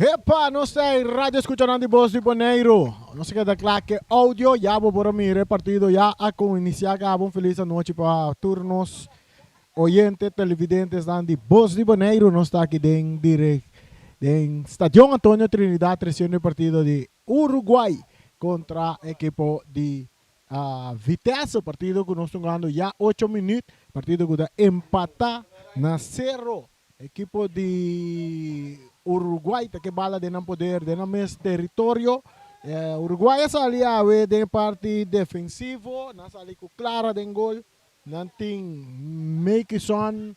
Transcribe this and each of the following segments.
Epa, não sei, rádio escuchando de voz de Boneiro. Não sei que claro que áudio, já vou por mim, partido já a com iniciar, bom feliz noite para turnos, oyentes, televidentes de voz de Boneiro. Nós está aqui dentro de Estadio Antônio Trinidad, terceiro partido de Uruguai contra a equipo de Vitesse, partido que nós estamos jogando já 8 minutos, partido que está empata na 0. Equipo de Uruguai que bala de não poder de não mesmo território. Uruguai sali a ver de parte defensivo, na sali com clara de gol, nanting Michaelson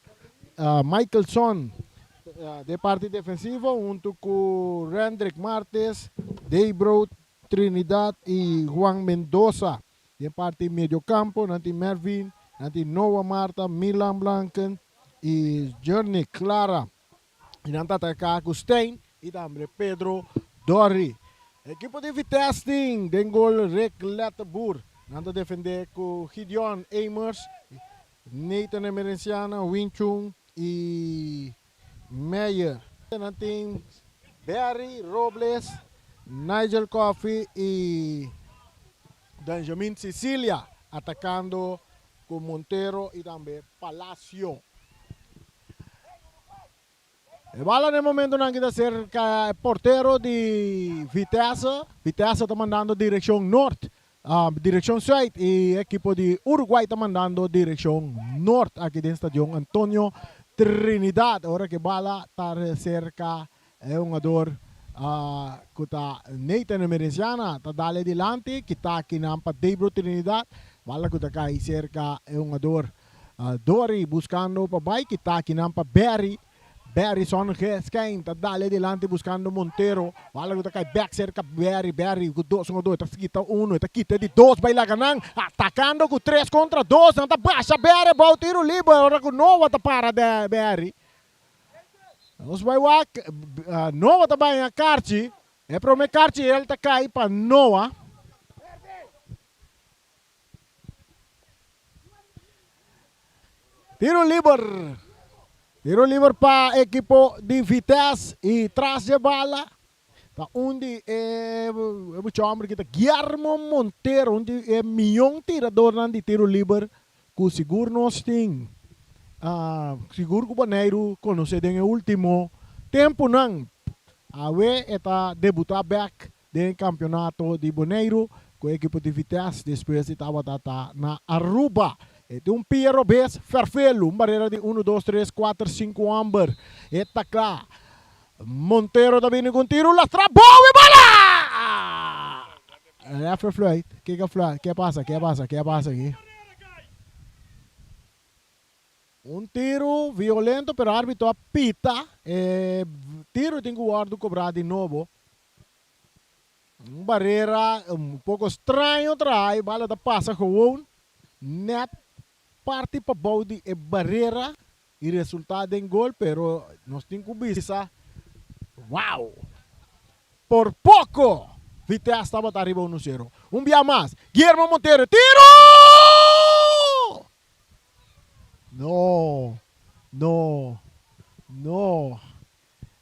de parte defensivo, junto com Rendrick Martes, Deibro Trinidad e Juan Mendoza. De parte medio campo, nanti Mervin, nanti Noah Marta, Milan Blanken e Journey Clara. E nanti atacar com Stein e também Pedro Dori. Equipo de Vitesse tem gol Rick Letterboer. Nanti defender com Gideon Amers, Nathan Emerenciana, Winchung e Meyer. Nanti Barry Robles, Nigel Coffey e Benjamin Sicilia atacando com Montero e também Palacio. E bala no momento não kita cerca portero de Vitesse. Vitesse está mandando direção norte, direção sul, e equipo de Uruguai está mandando direção norte aqui dentro do Estadio Antônio Trinidad. Agora que bala está cerca é um jogador que está Nathan Emerenciana, está dale adiante, que está aqui na Deibro Trinidad. Bala que está cai cerca é um jogador Dori buscando para baixo, que está aqui na Barry. Barry son quem tá dali adiante buscando Montero. Wala ko kay back cerca Barry com 2 contra 2, tá quita 1, tá quita de 2 vai lá ganang, atacando com 3 contra 2, tá baixa Barry, bom tiro livre, ora com Noah tá para de Barry. Os vai wak Noah tá bem a Carchi, é pro me Carchi ele tá cai para Noah. Tiro livre. Tiro livre para equipo de Vitesse e traz de bala. Tá onde é o chambre que tá Guillermo Montero, onde é milhão tirador de tiro livre, que seguro nós tem. Seguro que o Boneiro conhece no último tempo não. Awe está debutar back no campeonato de Boneiro com a equipo de Vitesse, depois estava na Aruba. Ito um Piero Bes Ferfelo, barreira de 1, 2, 3, 4, 5 amber. Eta cá. Montero também com tiro, lastra, boa e bola! É Floyd, que passa aqui? Um tiro violento, pero árbitro apita. Tiro tem que o árbitro cobrar de novo. Barreira um pouco estranho, trai, bala da passa com um. Net parte para Baudi e barreira e resultado em gol, pero nós temos que bisa. Uau! Por pouco, Vitesse estava arriba 1-0. Um dia mais, Guillermo Montero, tiro!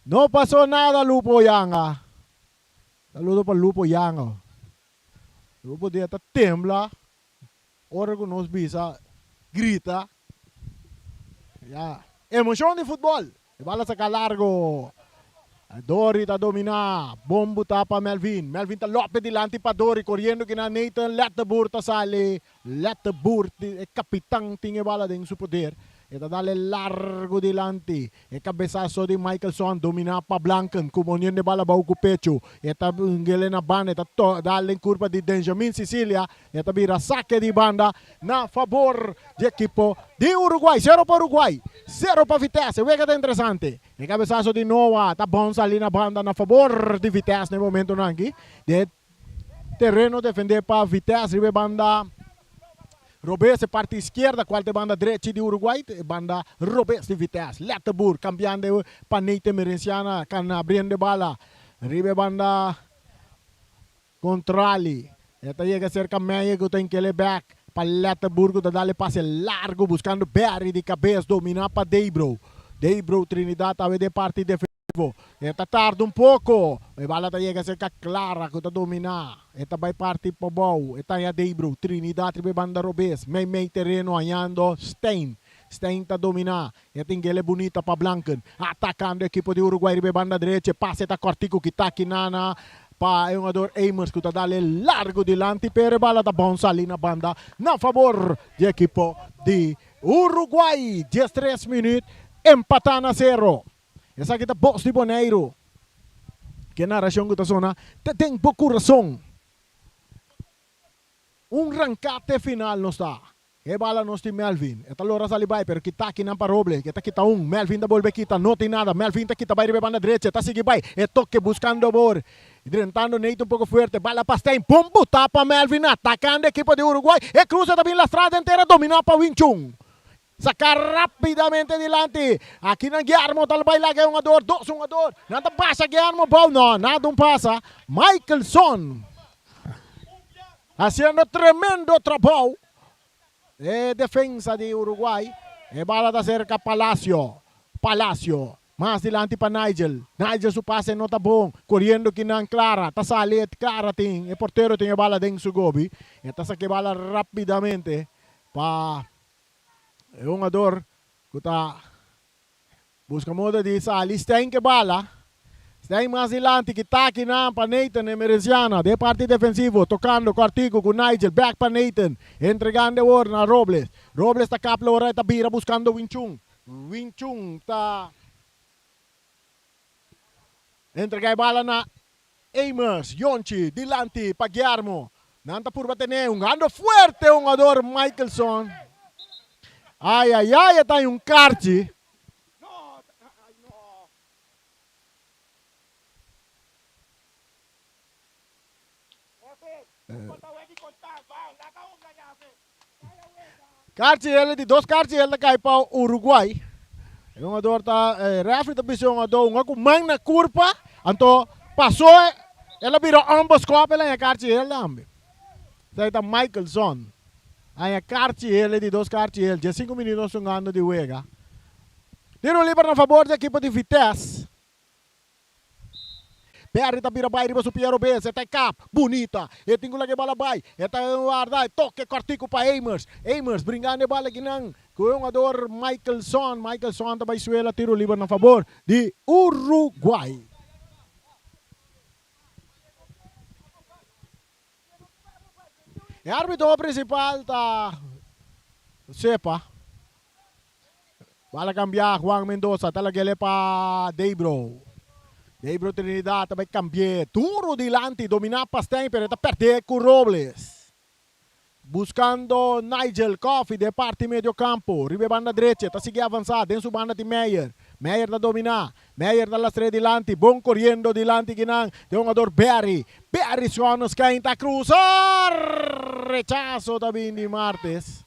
Não passou nada, Lupo Yanga. Saludo para Lupo Yanga. Lupo dia tá tembla. Ora que nós bisa grita. Emoção de futebol. E bala saca largo. Dori tá dominar. Bombo tá para Melvin. Melvin tá lope dilante para Dori. Correndo que na Nathan Letterboer tá sale. Letterboer é capitão tinha bala dentro do poder. E tá dale largo dilante. E cabeçaço de Michaelson. Dominar para Blanken. Comunhão de bala baú com o pecho. E tá na banda. Tá dale em curva de Benjamin Sicilia. E tá vira saque de banda. Na favor de equipo de Uruguai. 0 para Uruguai. 0 para Vitesse. Vê que tá interessante. E cabeçaço de Noah. Tá bom ali na banda. Na favor de Vitesse. No momento não aqui. De terreno defender para Vitesse. Ribe banda Robes, parte esquerda, quarta banda direita de Uruguai, banda Robes de Vitesse. Letterboer, cambiando para Nathan Emerenciana, can abrindo bala. Ribe banda Contrali. Esta llega cerca meia que tem que ele back para Letterboer, que dá passe largo, buscando Barry de cabeça, dominar para Deibro. Deibro, Trinidad, a ver de parte defensiva. Eta tarda un poco. E bala ta llega cerca clara que ta domina. Eta vai parte po bom. Eta ya Debro. Trinidad tribe banda robes. May terreno anhando Stein. Stein ta domina. Eta ingele bonita pa Blanken. Atacando a equipo de Uruguai ribe banda direita. Passe ta cortico que tá aqui nana. Pa jogador Eimers que tá dale largo dilante. Pero bala ta bounce ali na banda. Na favor de equipo de Uruguai. 13 minutos. Empatando a 0. Essa aqui tá box de Boneiro. Que narração que tá sona. Tem pouco razão. Rancate final não está. E bala não tem Melvin. Eta lora salibai, pero kita aqui não para Robles. Kita kita Melvin da bolbe kita. Não tem nada. Melvin tá kita vai ribe banda direita. Tá seguir vai. E toque buscando a bor. Drentando Neito um pouco forte. Bala para Stein. Pumbo tapa Melvin. Atacando a equipe de Uruguai. E cruza também a estrada inteira. Dominar para Winchung. Sacar rapidamente dilante. Aqui na Guillermo talbay lagi yung ador. Dos yung ador. Nada pasa Guillermo Bau. No, nada pasa. Michaelson. Haciendo tremendo trabajo. Defensa de Uruguay. Bala da cerca Palacio. Palacio. Mas dilante pa Nigel. Nigel su pase no tá bom. Correndo que não Clara. Tá salit Clara ting. E portero tem a bala dentro su gobi. E tá saque bala rapidamente. Pa é um jogador que está busca moda de sair. Stein que bala. Stein mais adiante que está aqui na para Nathan Emereciana. De parte defensivo. Tocando Cortico com Nigel. Back para Nathan. Entregando o war na Robles. Robles está capla ora está bira buscando Winchung. Winchung está entrega a bala na Eimers. Yonchi. Dilante para Guillermo. Nanta por bater ando fuerte um jogador Michaelson. Ai, tá um kart. Kart ele de dois karts ele cai para o Uruguai. O jogador tá refri tá bisão jogador com mão na curva, então passou ela virou ambos copos lá na kart ele também. Sai tá Michaelson. Aí a kart ele de dois kart ele, de 5 minutos jogando de Uega. Tiro livre na favor da equipe de Vitesse. Perry tá vira vai riba su Piero Bez, eta cap, bonita. E tingo lagi bala vai. Eta guarda, toque cortico para Eimers. Eimers brincando bala ginang. Com o jogador Michaelson. Michaelson tá vai suela tiro livre na favor de Uruguai. O árbitro principal tá Sepa. Bala cambiar Juan Mendoza, talaga ele para Debro. Debro Trinidad também cambiar. Duro dilante, dominar Pastem, pero está perder com Robles. Buscando Nigel Coffey de parte medio campo. Ribe banda direita, está seguindo avançar. Dentro su banda de Meyer. Meyer da dominar. Meyer da las 3 dilante. Bom correndo dilante ginang. De um jogador Berry. Berry suona esquenta cruzar. Rechazo também de Martes.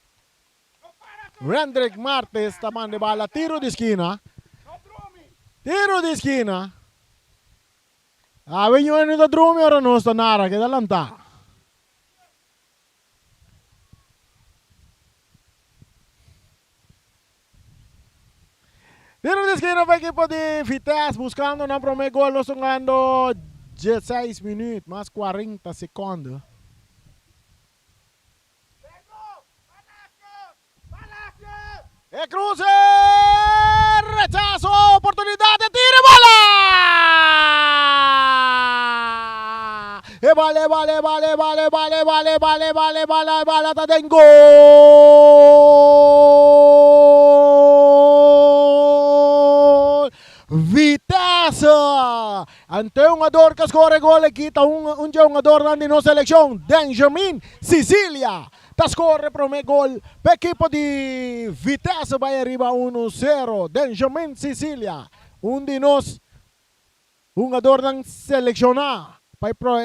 Rendrick Martes taman de bala. Tiro de esquina. Tiro de esquina. Venho ano da drumi ora non sta nara che dall'antà. Tiro de esquina para equipo de Vitesse buscando na primeiro gol, lo jugando 16 minutos, mais 40 segundos. E cruce, rechazo, oportunidad de tiro, bola! E vale, tá dentro gol! Vitesse! Ante um jogador que score gol aqui, tá um jogador na nossa seleção, Benjamin Sicilia. Tá score para o meu gol. A equipe de Vitesse vai arriba 1-0. Benjamin Sicilia. De nós, um jogador não selecionar. Vai pro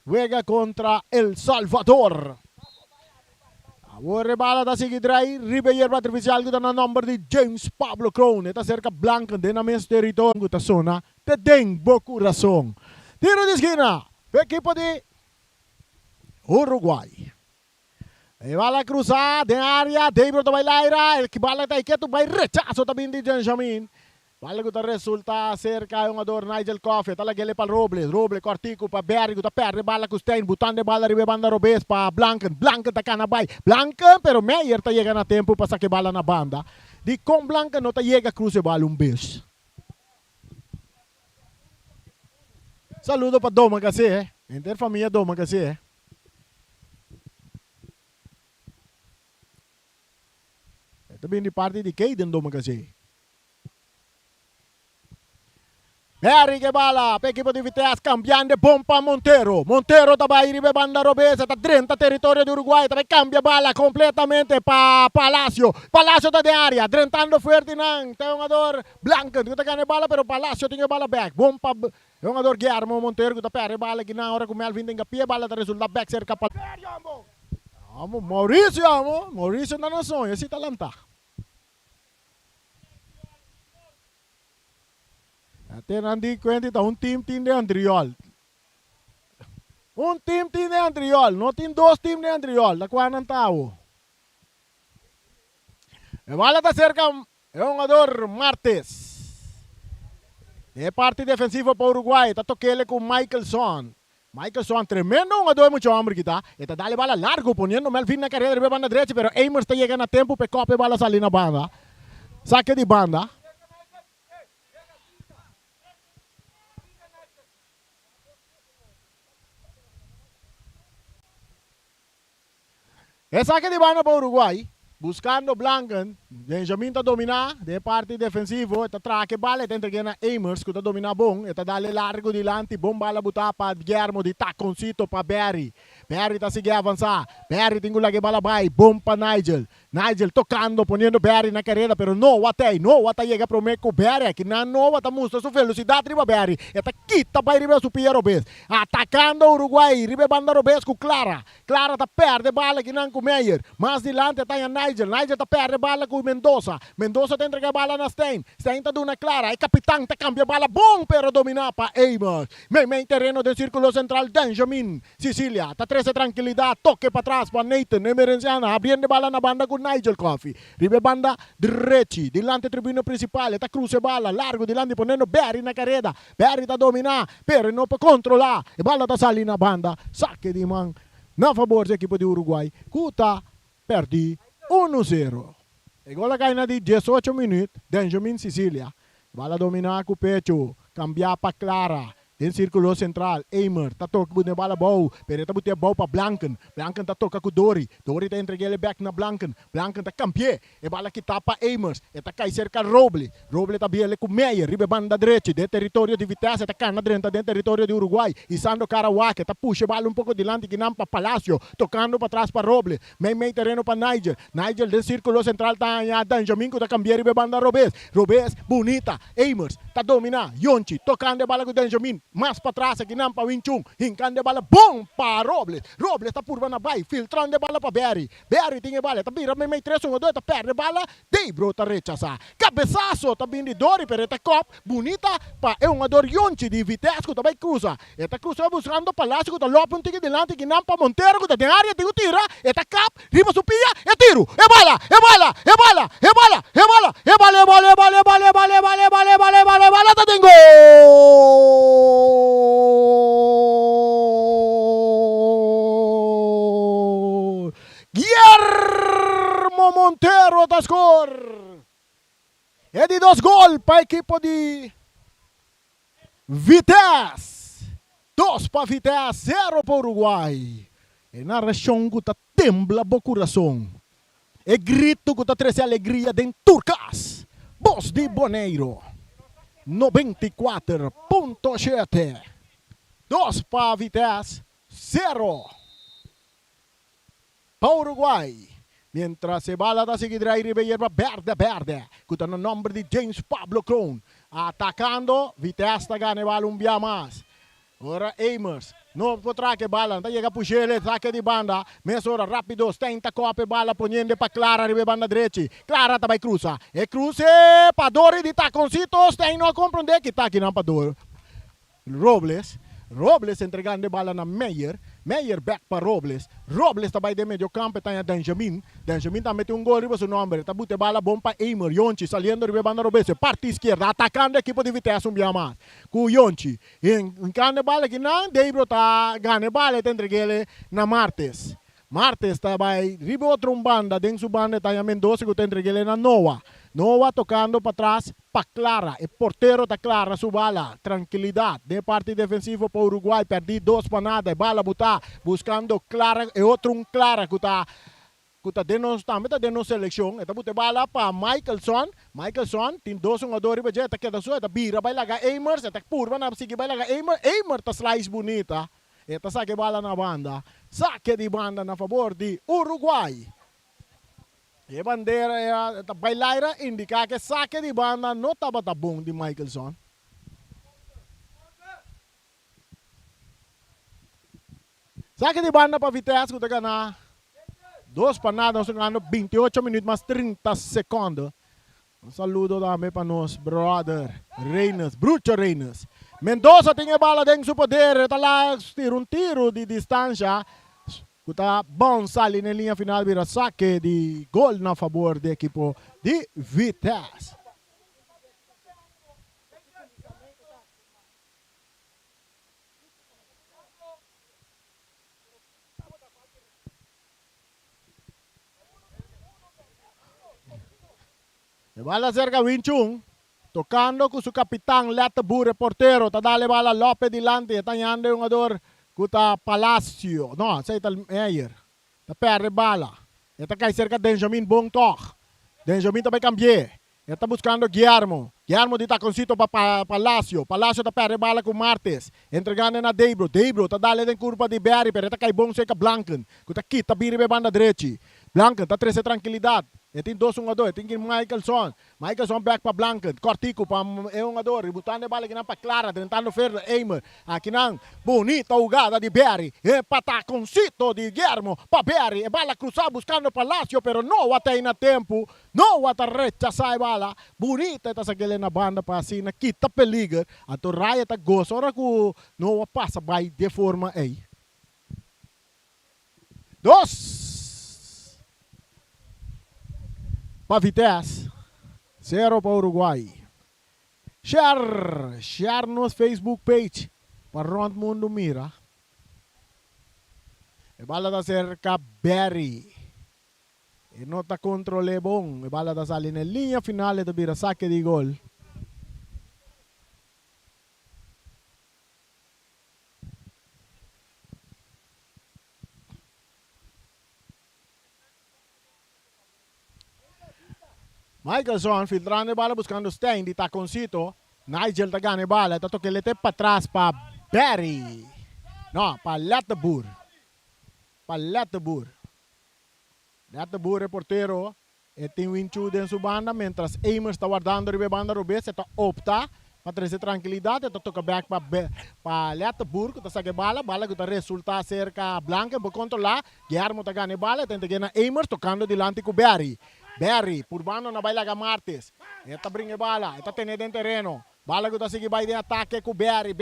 juega contra El Salvador. Agora bala da seguir drai. Ribe yerba artificial que tá na number de James Pablo Crown. Está cerca blanca de na mes território que tá zona. Te den boco razão. Tiro de esquina. A equipe de Uruguai. E bala cruzada em área, Debro também laira, ele que bala está quieto, vai rechazo também de Benjamin. Bala ko ta resulta cerca yung ador Nigel Coffey talagele pa Robles cortico pa Berry ko ta perde bala ko Stein butande bala ribe banda Robes pa Blanken ta kanabay Blanken pero Meyer ta llega na tempo pa sa bala na banda di com Blanken no ta llega cruce bala um bis. Saludo pa Doma kasi Inter família Doma kasi Ito bin di parte di Caden Doma kasi Berry che bala, per equipo di Vitesse, cambiando bomba Montero. Montero tabai ribe banda Robesa, ta 30 territorio di Uruguay, tabai cambia bala completamente pa Palacio. Palacio ta de área, drentando Ferdinand, tem um ador Blanco, que tá ganhando bala, pero Palacio tem bala back. Bomba, é um ador Guillermo Montero, que tá perde bala, que na hora com Melvin tem pia bala, ta resulta back cerca pa. Amo, Maurício na nação, esse talanta. Até nandi kwenti ta team de Andriol. Team de Andriol, não tem dois team de Andriol, da qual tao. E bala ta cerca é um ador Martes. É parte defensiva para Uruguai, tá toquele com Michaelson, tremendo um ador muito hambre kita. E tá dale bala largo, poniendo Melvin na carreira de banda direita, pero Eimers tá chegando a tempo para cope bala salir na banda. Saque de banda. É saque de banda para Uruguai, buscando Blanken, Benjamin tá dominar, de parte defensivo, tá traque bala, tá entregando a Eimers, que tá dominar bom, e tá dale largo dilante, bom bala buta para Guillermo, de taconcito para Berry. Berry tá seguir avançar, Berry tem lagi bala vai, bom para Nigel tocando, poniendo Berry na carreira, pero no watay llega pro meco Berry, que na nova tá mostra sua velocidade riba Berry, e tá quita vai riba su Pierre Robes, atacando Uruguai, riba banda Robes com Clara tá perde bala que não com Meyer, mais dilante tá a Nigel tá perde bala com Mendoza tá entrega bala na Stein tá dando Clara, e capitão tá cambia bala, bom pero domina pa Eimers, meio terreno do círculo central, Benjamin Sicilia, tá 13 tranquilidade, toque para trás para Nathan, emergenciana, abrindo bala na banda com Nigel Coffey, ribe banda diretti, dilante tribuna principale, ta cruce bala, largo dilante ponendo Berry na carrera, Berry ta domina, pero non può controllare, e balla ta sali na banda, sacche di man, na favore dell'equipo di Uruguay, Cuta perdi 1-0. E gol caina di 18 minuti, Benjamin Sicilia, balla domina con pecho, cambia pa Clara, den círculo central, Eimer, tá toca com bala bom, pero tá botar bom para Blanken tá toca com Dori tá entrega ele back na Blanken tá campeão, e bala que tapa Eimers, e tá cai cerca Robles tá bem com Meyer, ribe banda direita, de território de Vitesse, tá cana dentro território de Uruguai, Isando Karawaque, tá puxa bala pouco dilante que não para Palacio, tocando para trás para Robles, meio terreno para Nigel den círculo central tá a Benjamin, tá campeão ribe banda Robes, bonita, Eimers, tá domina, Yonchi, tocando bala com Benjamin, mais para trás aqui não para Winchung, hincando bala bom para Robles tá por na vai, filtrando bala para Berry tinha bala, tá vira meio 3-1-2, tá perde bala, dei bro tá rechaça, cabeçaço, tá vindo de Dori, pero tá cop, bonita, pa é um ador Yonchi de Vitesse, que tá vai cruza, tá cruza buscando Palácio, que tá lopo um tique delante, que não para Montero, que tá de área, tem tira, tá cap, riba supia, é tiro, é bala, tá tem gol! Guillermo Montero da score e di 2 gol para equipo di Vitesse, 2 para Vitesse, 0 para Uruguai, e narração que tá tembla o coração, e grito que tá traz alegria dentro Turcas, Voz de Boneiro 94.7, 2 para Vitesse, 0 para Uruguay. Mientras se bala da seguidra y hierba verde, con el nombre de James Pablo Krohn, atacando, Vitesse gane bala un día más. Ora Eimers, no potrà che bala, llega Pucele, saque di banda, messo ora rapido, stenta coppe bala, poniendo pa Clara, ribe banda diretti, Clara tabai cruza, e cruce, Padori di taconcito, stai no comprende che tacchi non Padori. Robles entregando bala na Meyer Meyer back para Robles. Robles está de medio campo, está Benjamin. Benjamin está metiendo un gol arriba su nombre. Está bute bala bom para Eimer. Yonchi saliendo arriba banda Robles. Parte izquierda, atacando el equipo de Vitesse un día más. Con Yonchi. En cambio bala que no, Debro está gane bala, te entreguele na Martes. Martes está vai ribe outro banda, dentro su banda está Mendoza que te entreguele na Noah. Noah tocando para atrás, para Clara. El portero está Clara, su bala. Tranquilidad. De parte defensivo para Uruguay. Perdi 2 para nada. Bala buta. Buscando Clara. E outro Clara que está dentro seleção. Está bute bala para Michaelson. Michaelson tem 2 jogadores. Está queda só. Está bira. Vai laga Eimers. Está curva. Não consegue. Vai laga Eimers. Eimers está slice bonita. Está saque bala na banda. Saque de banda na favor de Uruguay. E bandeira da bailaira indica que saque de banda não estava bom de Michaelson. Saque de banda para Vitesse que está ganhando 2 para nada, nós ganhando 28 minutos mais 30 segundos. Um saludo também para nós, brother Reyners, Brucho Reyners. Mendoza tem a bala dentro do poder, está lá tiro de distância. Está bom salir na linha final, vira saque de gol na favor do equipo de Vitesse. E bala cerca Winchung, tocando con su capitán Lettebu, portero, está dale bala Lopez dilante, está yando un jugador. Kuta Palacio. No, sa ital Meyer. Ta perde bala. Está cai cerca de Benjamin Bongtok. Benjamin também cambié. Está buscando Guillermo. Guillermo de taconcito para Palacio. Palacio está perde bala com Martes. Entregando na Debro. Debro está dale den curva de Berry. Pero está cai bom cerca Blanken. Kuta kita biri be banda direita. Blanken está 13 tranquilidade. E tem 2 jogadores, tem Michaelson. Michaelson back para Blanken. Cortico para um jogador. Rebutando a bala aqui para Clara. Tentando fazer Eimer. Aqui não. Bonita jogada de Berry. E pataconcito de Guillermo para Berry. E bala cruzada buscando Palacio. Pero não até na tempo. Não até rechazar a bala. Bonita essa aquele na banda para assim. Kita peliga. A Torraia está gosto. Ora que não passa vai de forma aí. 2. Para Vitesse, 0 para Uruguay. Share nos Facebook page para Rond Mundo Mira. E bala da cerca Berry. E nota controle bom. E bala da sali na linha finale da bira saque di gol. Michaelson filtrando a bala buscando Stein di taconcito. Nigel da gana a bala. Tato que le te para atrás para Berry. No, para Lettebu. Para Lettebu. Lettebu é porteiro. E tem Winchu dentro sua banda. Mientras Eimer está guardando a banda Robes. Está opta para trazer tranquilidade. Está toca back para Lettebu. Está saque bala. Bala que está resulta cerca Blanca. Por controlar. Guillermo está gana a bala. Tenta ganhar Eimer tocando delante com Berry. Berry, Purbano na baila Martes. Eta bringe bala, eta tenede em terreno. Bala que tá seguindo vai de ataque com Berry.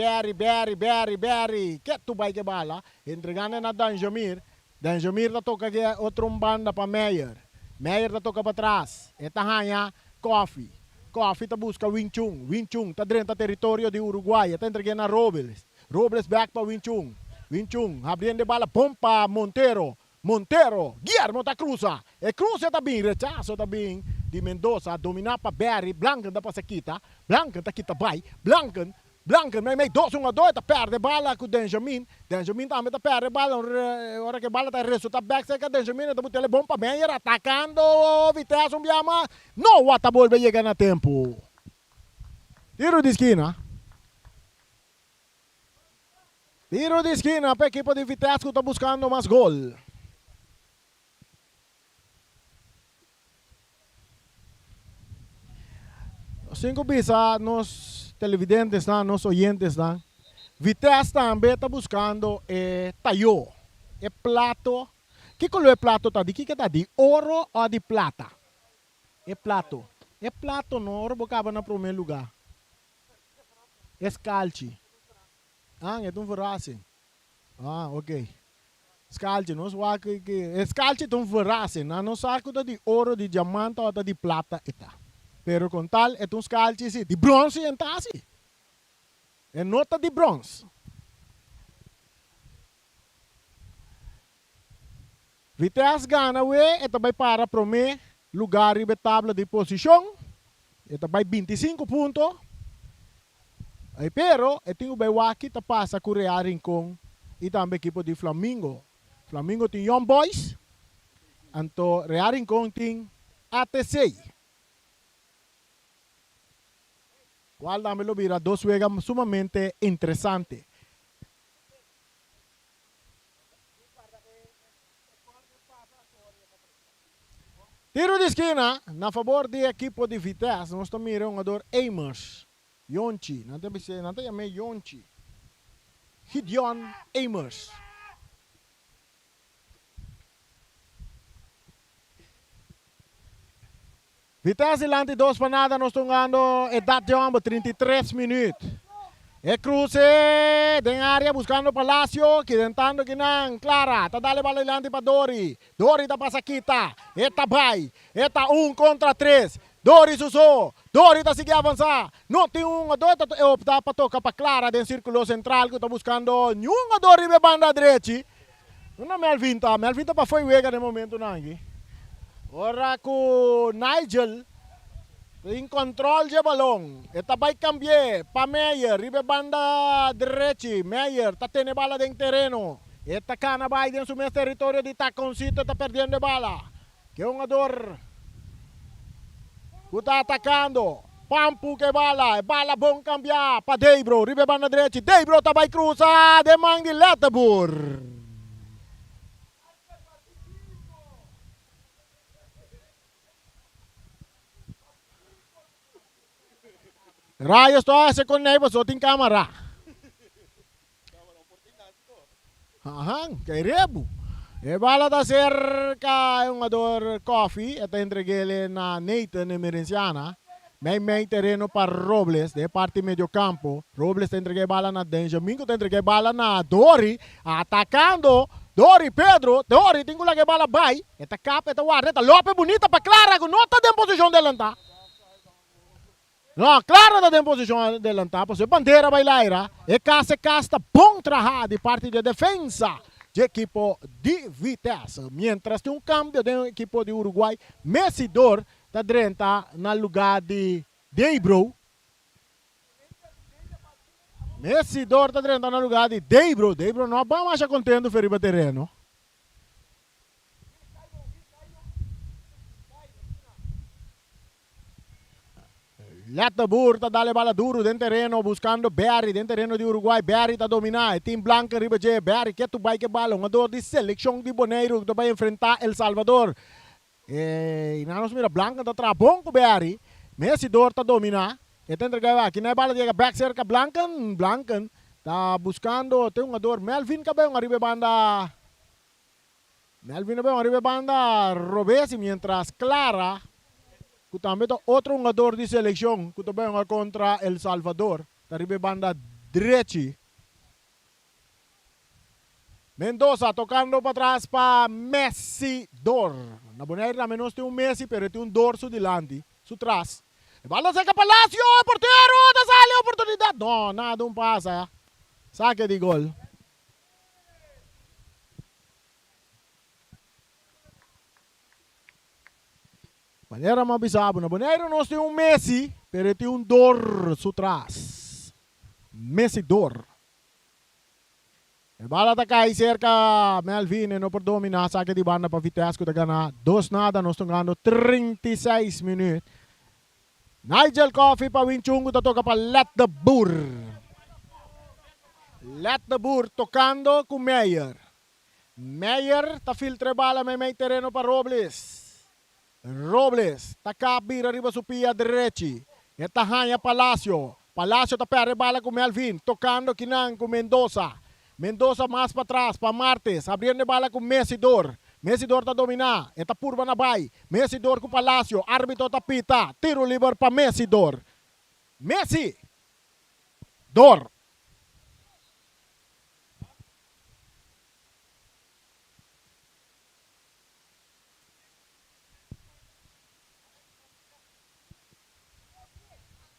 Que tu vai que bala? Entregando na Danjamir. Danjamir tá toca que outro banda para Meyer. Meyer tá toca para trás. Eta hanha Coffee. Coffee tá busca Winchung. Winchung tá dentro do território de Uruguai. Tá entregando a Robles. Robles back para Winchung. Winchung abrindo bala pompa Montero. Guillermo tá cruza. E cruza tá bem, rechaço tá bem de Mendoza, dominar para Berry, Blanken dá para Sequita, Blanken tá quita vai, Blanken, meio 2-1-2, tá perde bala com Benjamin também tá perde bala, hora que bala tá resulta back, seca Benjamin, tá botando bom para Meyer, atacando, Vitesse, biama, não a bola vai chegar na tempo. Tiro de esquina. Tiro de esquina para a equipe de Vitesse que tá buscando mais gol. Cinco bisa nos televidentes, nos oyentes, Vitesse também está buscando tayo, plato. Que color é plato tá? De que tá? De ouro ou de plata? É plato. É plato, não. Ouro bocava no primeiro lugar. É scalci. Ah, é um verrasse. Ah, ok. Scalci, não só que scalci tão verase, não saco de ouro, de diamante ou de plata eta. Pero com tal é um scalci de bronze entasi. É nota de bronze. Vitesse gana we, ito vai para prome lugar e tabla de posição. Ito vai 25 pontos. Ay, pero ito yung baywaki ta pasa ku Rea Rincon e também equipo de Flamengo. Flamengo tem Young Boys. Anto Rea Rincon tem ATC. Qual também lo vira dos juegos sumamente interessantes. Tiro de esquina, na favor do equipo de Vitesse, nós estamos mirando um jogador Amos. Yonchi, não tem chamei Yonchi. Gideon Amos. Vitesse lante 2 para nada, nós estamos ganhando edad de homem, 33 minutos. E cruce em área buscando Palacio, que tentando que não, Clara, tá dando bola lante para Dori. Dori tá para Saquita. Eta vai, eta 1 contra 3. Dori susou, Dori tá seguindo avançar. Não tem dois, optar para tocar para Clara dentro do círculo central, que tá buscando nenhum Dori de banda direita. Não é Melvin tá para foi wega no momento não aqui. Ora com Nigel em controle de balão. Eta vai cambiar para Meyer, ribe banda direita. Meyer tá tendo bala dentro terreno. Eta cana vai dentro do seu território de Taconcito, tá perdendo bala. Que é um jogador que tá atacando. Pampu que bala bom cambiar para Deibro, ribe banda direita. Deibro tá vai cruzar, de mangue Letebur. Rayos to hace con Nevo, so tem câmera. Aham, que rebo. E bala da cerca um jogador Coffee, eta entreguele na Nathan Emerenciana. May terreno para Robles, de parte medio campo. Robles te entreguei bala na Benjamin, te entreguei bala na Dori, atacando. Dori, Pedro, Dori, tem que bala vai. Eta capa, eta guarda, eta Lope bonita para Clara, que não está em posição de lantar. Não, Clara está em posição de lantar, porque bandeira bailaira. E casta bom trabalho de parte de defesa de equipo de Vitesse. Mientras tem cambio de equipo de Uruguai, Messidor está dentro no lugar de Deibro. Messidor está dentro no lugar de Deibro. Deibro não vai mais contento com o terreno. Letebur está dando bala duro dentro terreno, buscando Barry dentro terreno de Uruguai. Barry está dominando. Team Blanca riba de Barry, que tu vai que bala. Um jogador de seleção de Boneiro que vai enfrentar El Salvador. E nós mira Blanca está atrás bom com Barry. Messidor está dominando. E tem que aqui na bala de back cerca Blanca está buscando. Tem um jogador Melvin que vai arriba banda. Melvin vai arriba banda Robesi, mientras Clara que também outro jogador de seleção que também é contra El Salvador. Arriba banda direita. Mendoza tocando para trás para Messidor. Na boneira menos tem Messi, pero tem dorso delante. Su trás. Bala seca Palacio, porteiro, da sale a oportunidade. Não, nada passa. Saque de gol. Maneira mabisabo. Na boneira nós tem Messi, pero tem dorso trás. Messidor. E bala tá cai cerca Melvin não por dominar, saque de banda para Vitesse que tá ganhando 2-0, nós estamos ganhando 36 minutos. Nigel Coffee para Winchungo, tá toca para Letebur. Letebur tocando com Meyer. Meyer tá filtra bala, may terreno para Robles. Robles, tá cabir arriba su pia direita. E tá Hanya Palacio. Palacio tá perde bala com Melvin, tocando kinang com Mendoza. Mendoza mais para trás, para Martes, abrindo bala com Messidor. Messidor está dominar, está purba na bay. Messidor com Palacio, árbitro está pita. Tiro livre para Messidor. Messi. Dor.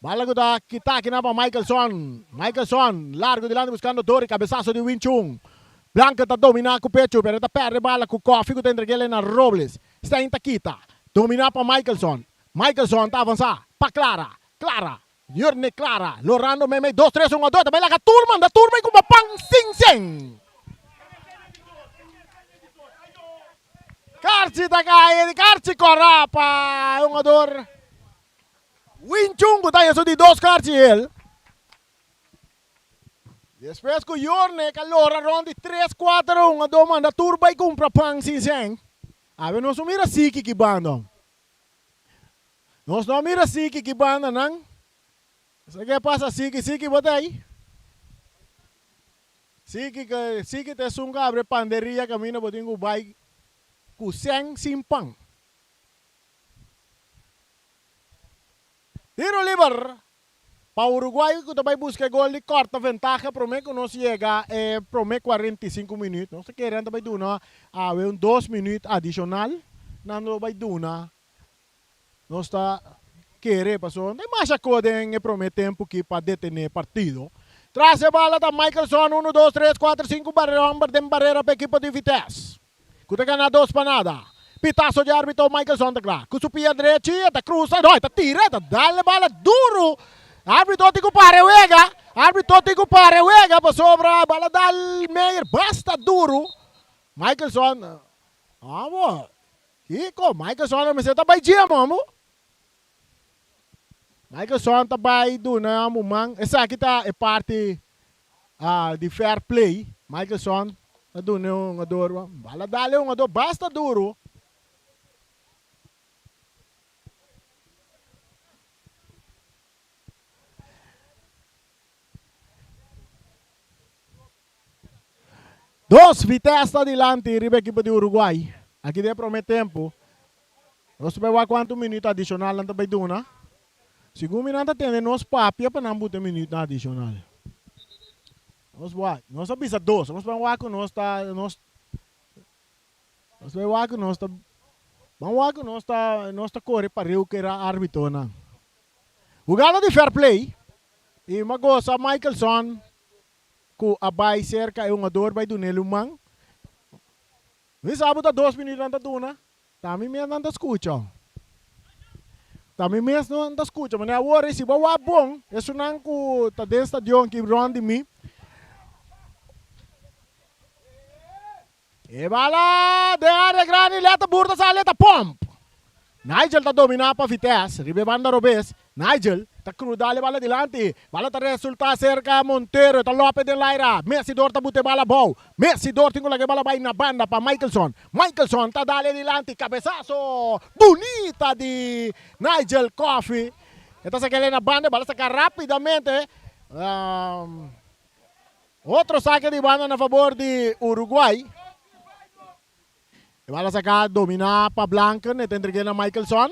Bala guda kita kinapa Michaelson. Michaelson, largo dilante buscando Dori, cabezazo de Wing Chun. Blanca tá domina com o pecho, pero tá perde bala com o Coffee, que tá entregando na Robles. Está em Taquita. Domina para Michaelson. Michaelson tá avançar. Para Clara. Clara. Yorne Clara. Lorando Meme. 2, 3, 1, 2. Também lá a turma. Da turma com uma pang sing sing. Carci tá caindo. Carci corrapa. Um ador. Wing Chun, que tá isso de 2 carci ele. Depois que o Yorne, que allora rondi 3, 4, 1, domanda turba e compra pang sing sing. Ave nós não mira siki que banda. Nós não mira siki que banda, não. Isso que passa siki botei. Siki te sunga abre panderia camina botinho bai com sem simpang. Tiro livre. Para Uruguai, que também busca gol de corta vantagem, promete que nós chega promete 45 minutos. Nós queremos também dar um 2 minutos adicional. Não vai dar. Nós está querendo passar. Tem mais coisa em promete tempo que para detener partido. Traz a bola da Michaelson, 1, 2, 3, 4, 5 barreira para a equipe de Vitesse. Cuta ganha 2 para nada. Pitaço de árbitro Michaelson tá lá. Com o pia direito, tá cruza, tá tira, tá dá bola duro. Árbitro tem que parar o ega. Árbitro tem que parar o ega para sobra a bola dal Meyer. Basta duro. Michaelson. Amo. Kiko, Michaelson me senta by dia, mamo. Michaelson tá by do na mumang. Essa aqui tá é parte de fair play. Michaelson tá do na adoro. Bola dale um adoro. Basta duro. Dos, Vitesse adelante, riba equipo de Uruguay. Aqui de promete tempo. Nós vamos ver quanto minuto adicional na também duna. Segundo minuto tem nós papia para não botar minuto adicional. Nós vai, nós avisa 2. Nós vamos ver que nós tá nós vamos ver que nós tá vamos ver que nós tá corre para o que era árbitro na. Jogada de fair play. E magosa Michaelson ku abay cerca é ador by do nelumang. Mas abo ta 2 minutos anda duna. Tami mesmo anda escuta. Tami mesmo anda escuta, mas agora se bawa bom, isso não ku ta den stadion que round mi. E bala de área grande leta burda sa leta pomp. Nigel tá dominar para Vitesse, ribe banda Robes. Nigel tá crudale bala dilante. Bala tá resulta cerca Montero, tá Lopes de Laira. Messi dor tá bute bala bom. Messi dor tingo lagi bala bay na banda para Michaelson. Michaelson tá dale dilante, cabezazo. Bonita de Nigel Coffee. Esta se queda na banda, bala saca rapidamente. Outro saque de banda na favor de Uruguay. E bala saca domina para Blanken, e entregue na Michaelson.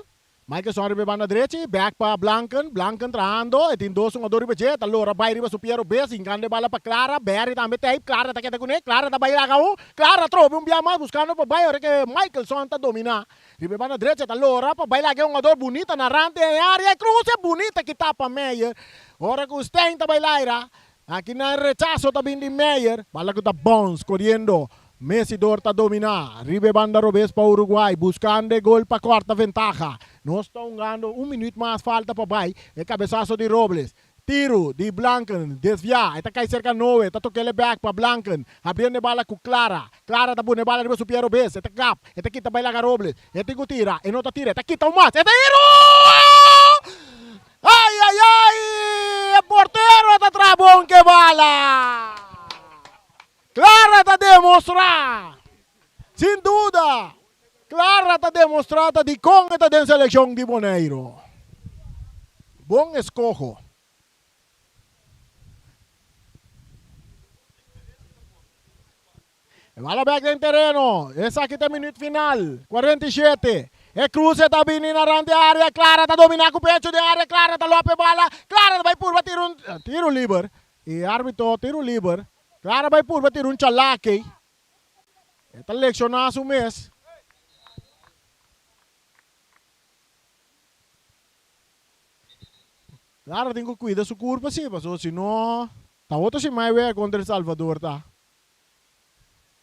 Michaelson ribe banda direita, back para Blanken, Blanken trahando, e tem 2 jogadores budget, allora vai riba su Piero Bes, ingande bala para Clara, Berry também tem, Clara tá queda com ele, Clara tá baila cá Clara trove biama buscando para bairro que Michaelson tá domina. Ribe banda direita, allora para baila que jogador bonita na rante em área, cruz é bonita que tapa Meyer. Ora que o Stein tá bailaira, aqui na rechazo tá vindo Meyer, bala que tá Bones correndo. Messi dorta domina, ribe banda Robes para Uruguay, buscando gol para quarta ventaja. Nós estamos ganhando 1 minuto mais falta para vai, é cabeçaço de Robles. Tiro de Blanken, desviar, está cai cerca 9, está tocando back para Blanken, abrindo bala com Clara. Clara está bune bala ribe su Piero Bes, está cap, está quita baila com Robles, está tira, e não está tira, está quita o mais, está tiro! Ai, ai, ai, o porteiro está trabom que bala! Clara está demonstrada, sem dúvida, Clara está demonstrada de como está dentro da seleção de Boneiro. Bom escojo. Bala back em terreno, esse aqui é o minuto final, 47. E Cruz está vindo na rande área, Clara está dominando com o pecho de área, Clara está lope bala, Clara vai por tiro livre, e árbitro tiro livre. Clara vai por bater chalaque. Está leccionado o mês. Claro, tem que cuidar su curva, sim, porque senão... Tá outro semana contra El Salvador, tá?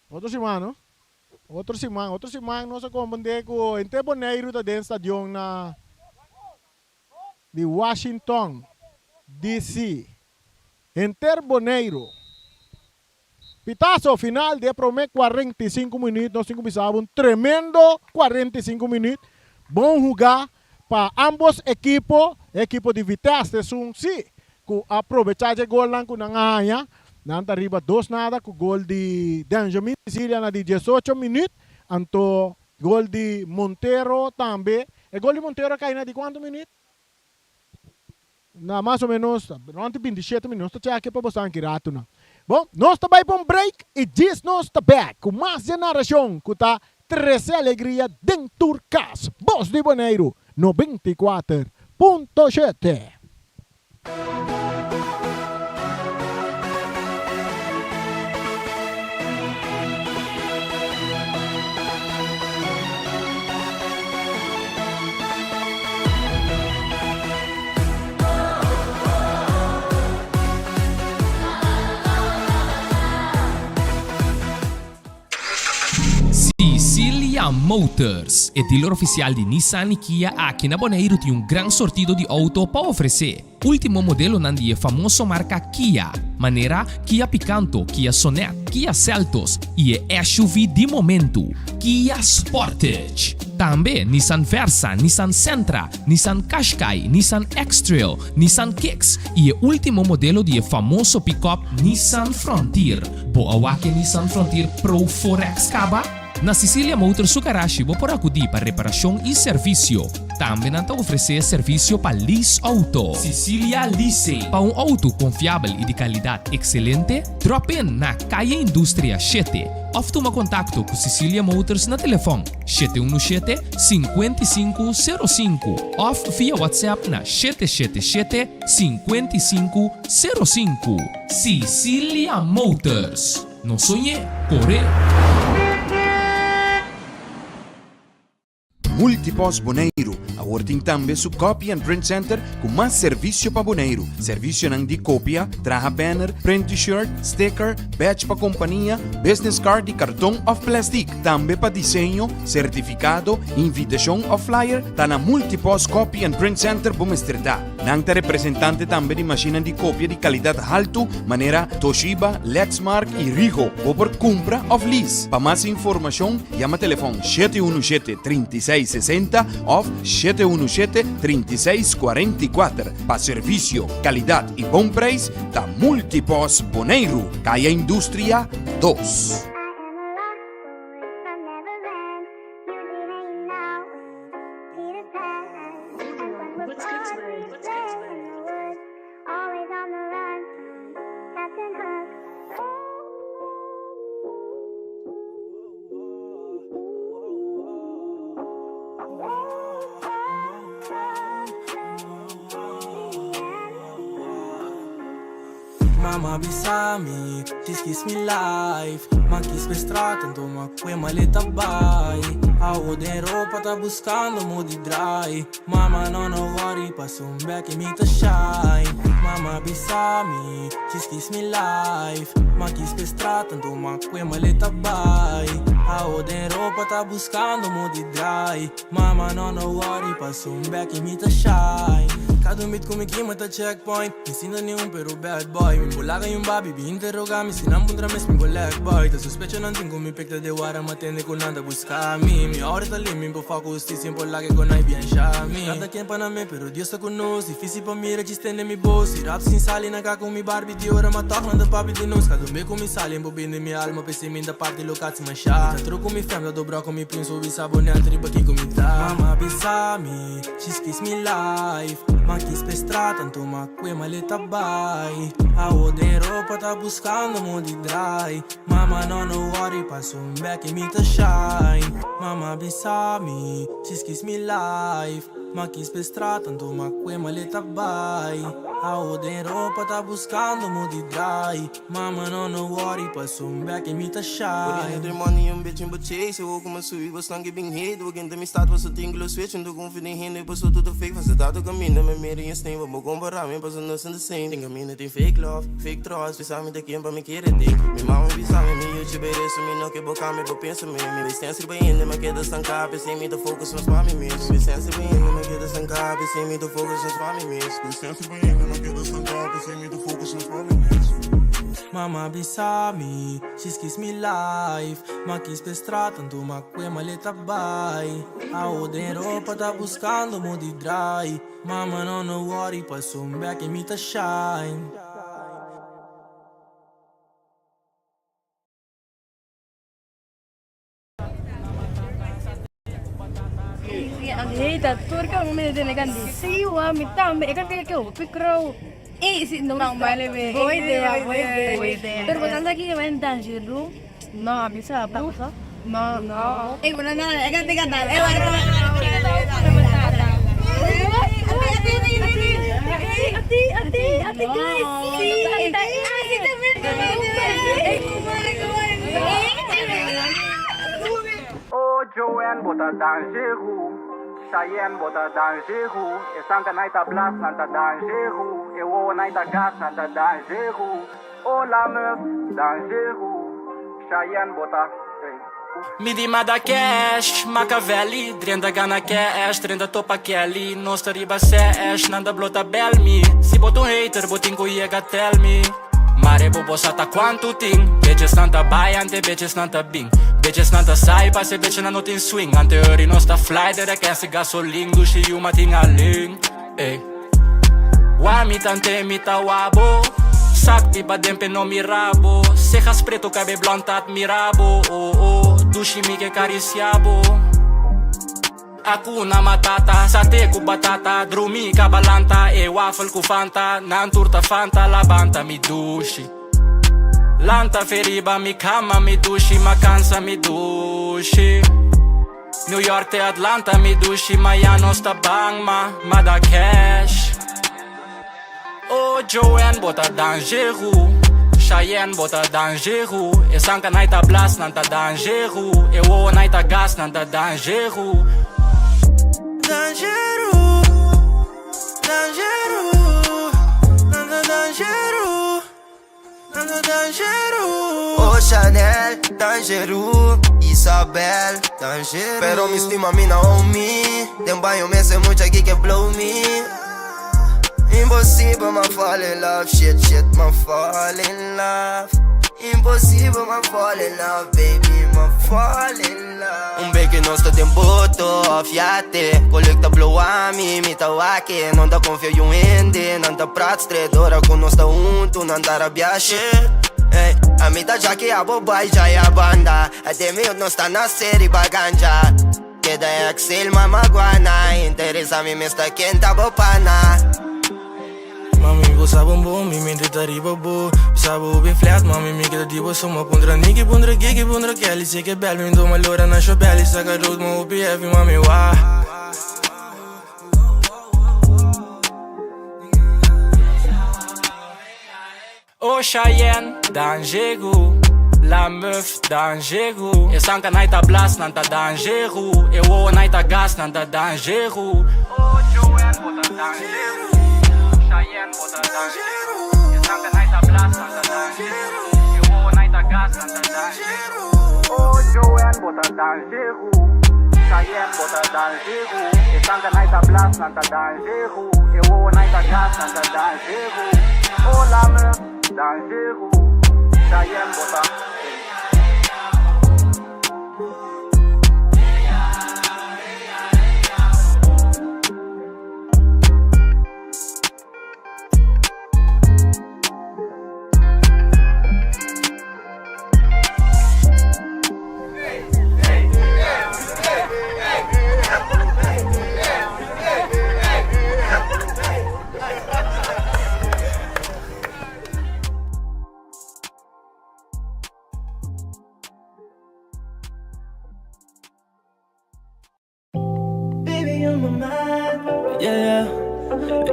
Outro semana, não? Outro semana, nós compreendemos que em tempo neiro tá dentro do estadião de Washington, D.C. Em tempo neiro. Pitazo final de promete 45 minutos, nós começamos um tremendo 45 minutos. Bom jogar para ambos equipos, equipo de Vitesse de Sun, sim. Com aproveitar o gol lá com a ganha. Nanta arriba 2-0 com o gol de Benjamin Sicília na 18 minutos. Anto gol de Montero também. O gol de Montero cai na de quantos minutos? Na mais ou menos, durante 27 minutos, está aqui para você aqui na. Bom, nós também para um break e diz nós está back com mais geração que está 13 alegria dentro casa. Voz de Bonaire 94.7. Sicilia Motors, é dealer oficial de Nissan e Kia aqui na Bonaire tem um grande sortido de auto para oferecer. Último modelo nandi é famoso marca Kia, maneira Kia Picanto, Kia Sonet, Kia Seltos e é SUV de momento, Kia Sportage. Também Nissan Versa, Nissan Sentra, Nissan Qashqai, Nissan X-Trail, Nissan Kicks e o último modelo de famoso pick-up Nissan Frontier. Boa que Nissan Frontier Pro 4X Caba? Na Sicilia Motors Sugarashi vou por acudir para reparação e serviço. Também não oferecer serviço para lease auto. Sicilia Leasing. Para um auto confiável e de qualidade excelente, drop in na Caia Indústria 7. Ou toma contato com Sicilia Motors na telefone 717-5505 ou via WhatsApp na 777-5505. Sicilia Motors. Não sonhe, corre. Multipos Bonaire, a working tambe su Copy and Print Center com mais serviço para Bonaire. Serviço nang di copia, traha banner, print t-shirt, sticker, badge pa companhia, business card e cartão of plastic. Tambe pa desenho, certificado, invitação of flyer, tá na Multipos Copy and Print Center Bumesterdá. Nang ta representante tambe di macchina di copia di qualidade alto, maneira Toshiba, Lexmark e Rigo. Ou por compra of lease. Pa mais informação, chama telefone 717-3660 ou 717-3644. Para serviço, qualidade e bom preço, da Multipos Bonaire, Caia Indústria 2. Mama bisami, ti kiss me life. Ma kiss pe strada, então ma que maleta vai. A de roupa tá buscando modi dry. Mama não worry, passa back e me tá shine. Mama bisami, ti kiss me life. Ma kiss pe strada, então ma que maleta vai. A de roupa tá buscando modi dry. Mama não worry, passa back e me tá shine. Cada meet come aqui mata checkpoint. Ensina nenhum pero bad boy. Me bulaga yung babi, bi interroga-me. Se não pondra mes me black boy. Ta suspecha não tem como me pecta de wara. Matende com nada buscar me. Mi hora tá ali, me po fa justiça. Por lá que con ai bien chami. Nada quem pa na me, pero Dios tá conosco. Difícil pa mira, ci stende mi boss. Rap sin sali, na ca com mi Barbie. Di ora ma torna da papi di nos. Cada me com mi sali, embobinde mi alma. Pese min da parte locati ma sha. Ta troco mi fem, da dobra com mi prince. Ovi sabone altri baki com mi ta. Mama bisami, she's kiss me life. Ma kiss pe strada, então ma que maleta vai. A de roupa tá buscando modi dry. Mama não worry, passa back e me tá shine. Mama bisami, she's kiss me life. Ma kiss pe strada, então ma que maleta vai. Aonde roupa tá buscando mude dry. Mama não worry, passou back e me tá shy. Wanneer money een beetje in chase, ook om een sui was lang giving hate. Ook in de misdaad was het tingelo switch en de confident heen. Was tot de fake was het dat ook caminho. Met meer in steen, wat me comparar, me pas nos in the same. Think I'm in it in fake love, fake trust. We samen de kiem pa me kere ding. Me mama we samen me YouTube reis, me no que boca me bo pensa me. Me licença bem ainda, me queda stancar, sem me the focus nos mami mesmo. Licença bem ainda, me queda stancar, sem me the focus nos mami mesmo. Licença bem ainda, me queda stancar, sem me the focus nos mami mesmo. Mama besame, she kiss me life. Ma quis pe strada, tu ma que maleta bai. Aonde roupa tá buscando mude dry. Mama não worry, passou back e me tá shine. Heitä, turka mun mielestä ne kandi siua, mitä me eikä tiedä keu pikro. Ei si no me voy de. Pero botan aquí que ven tan chiru. No, bisa apa? No. Eh, bueno, nada, eikä te kata. Ati Oh, Joanne bota dangeru, Cheyenne bota dangeru, e sanka naita blast nanta dangeru, e wo naita gas nanta dangeru, oh la meuf dangeru, Cheyenne bota. Me di ma da cash, Machiavelli, drenda gana cash, drenda topa Kelly, nostra riba cash, nanda blota belmi, si bota un hater, botin ko yega tell me. Mare bobo sata quanto ting, bitches nanta buy, ante bitches nanta bing. Bitches nanta sai, passe bitch na not in swing. Ante ori no sta fly, dere kense gasoling, dushi yu mating aling. Ey, wami tante mita wabo, sakti pa dempe no mirabo. Cejas preto, cabe blonda admirabo. Oh, dushi mi que cariciabo. Hakuna matata, sate cu batata, drumi ca balanta, e waffle cu fanta, nan turta fanta, la banta mi dushi. Lanta feriba mi cama mi dushi, ma cansa mi dushi. New York te Atlanta mi dushi, ma ya no sta bang ma da cash. Oh Joanne bota dangeru, Cheyenne bota dangeru, e sanka naita blast nanta dangeru, e wo naita gas nanta dangeru. Dangeru, nanda dangeru. Oh Chanel, dangeru, Isabel, dangeru. Pero mi estima mi Naomi, dem banho me se mucha aqui que blow me. Impossible ma fall in love, shit ma fall in love. Impossível ma fall in love, baby, ma fall in love. Beke nostro tempo fiate, collecta blow ami, mi tawake. Non da confio yu ende, non da prat stredora con nostra untu, non da arrabbiasce. Hey, a mita già che a bobai già è a banda, a te mi non sta na seri baganja. Che da Excel mama guana, interessami mi sta kenta bopana. Mami, vou saber bom, me mente tá riba bo. Sabe bem flat, mami, me queda diva. Soma pondra nigga, pondra gigi, pondra kelly. Sei que bel, me dou uma loura na chobelli. Saca road, ma OPF, mami, wah. Oh Cheyenne, dangeru, la meuf dangeru. E sanka naita blast, nanta dangeru. E wo naita gas, nanta dangeru. Oh Joanne, bota dangeru, Cheyenne bota dangeru, e sanka naita blast, nanta dangeru. E wo naita gas, nanta dangeru. Oh Joanne bota dangeru, Cheyenne bota dangeru, e sanka naita blast nanta dangeru, e wo naita gas nanta dangeru. Oh la meuf dangeru, Cheyenne bota. Yeah, yeah,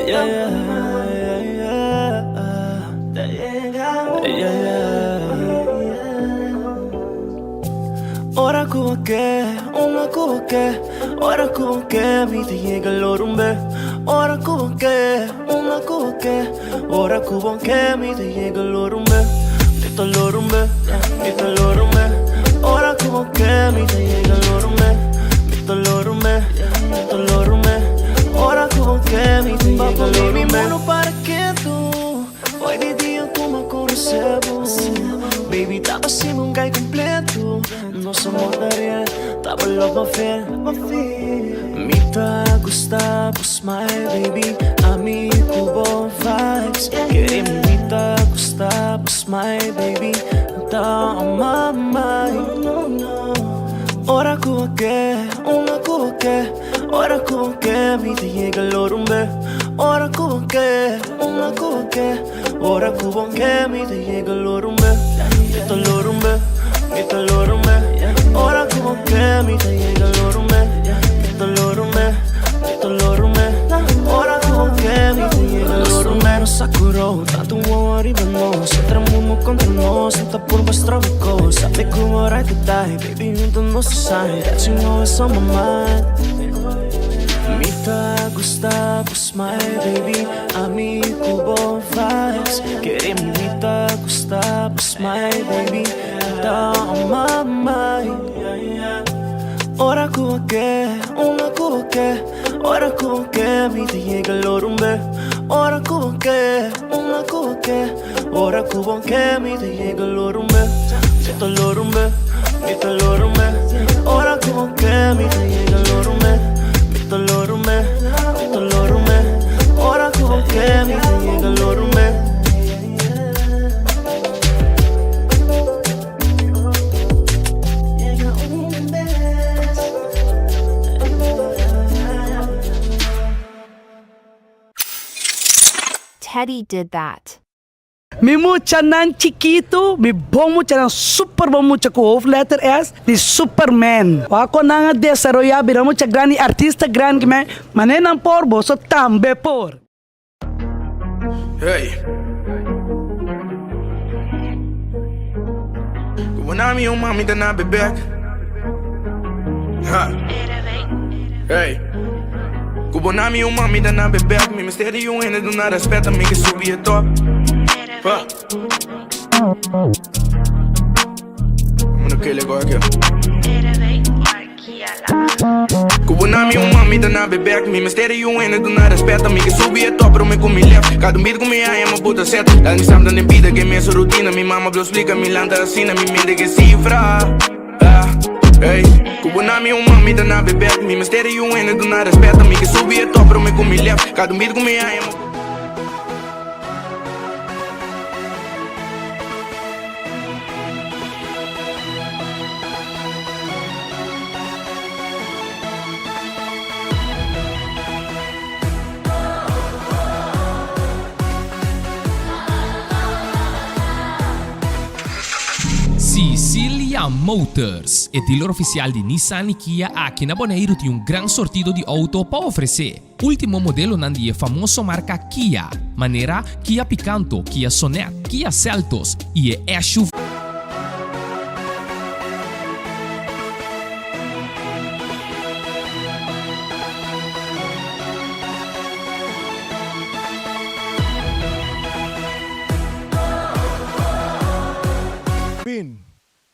yeah, yeah, yeah, ora como que mi te llega el orumbe. Ora como que ora como que mi te llega el orumbe. Mito el orumbe, mito el orumbe. Ora como que mi te llega el orumbe. Mito el orumbe, mito el orumbe. Ora como que mi te llega el orumbe. Mi mono para que tú hoy de dia como conhecemos. Baby, tava assim um guy completo. Nosso amor daria, tava logo fiel. Me tá gustavo, smile, baby. Amigo, bom vibes. Queremos me tá gustavo, smile, baby. Tá a mamãe. Ora como que, ora como que me te llega el orumbe. Ora como que, ora como que me te llega el orumbe. Mito el orumbe, mito el orumbe. Ora como que me te llega el orumbe. Mito el orumbe, mito el orumbe. Ora como que me te llega el orumbe. Nos sacuró, tanto amor arriba nós. Entramos contra nós, senta por vuestra boca. Sabe como right to die, baby, junto no society. That you know it's on my mind. Me tá gustavo, smile, baby. Amigo, bom vibes. Queremos me tá gustavo, smile, baby. Tá on my mind. Ora como que, ora como que me te llega el orumbe. Ora como que, ora como que me te llega el orumbe. Mito el orumbe, mito el orumbe. Ora como que me te llega el orumbe. Mito el orumbe, mito el orumbe. Ora como que me te llega el orumbe. Teddy did that. Mi mucha nan chiquito, mi bom mucha nan super bom mucha com o letter S de Superman. Ako na nga desarrollar bira mucha grande artista grande man, manenan por boso tambe por. Hey. Wanami yung mami da na bebek. Ha. Hey. Kubonami yung mami da na bebek. Mi mistério yung ene do na respeta mi que subi e top. Ha. Mano que ele agora aqui. Kubonami yung mami da na bebek. Mi mistério yung ene do na respeta mi que subi e top. Pero me comi left. Cada beat com me ai é uma puta seta. Dá me sabe da nem vida que é minha rotina. Mi mama blow explica mi landa assina. Mi mente que cifra. Hey, Kubonami yung mami da na bebek. Mi mistério yung ene do na respeta mi que subi e top. Pero me comi left. Cada beat com me ai é uma Sicilia Motors é dealer oficial de Nissan e Kia aqui na Bonaire tem um grande sortido de auto para oferecer. Último modelo nandi é famoso marca Kia, maneira Kia Picanto, Kia Sonet, Kia Seltos e é SUV.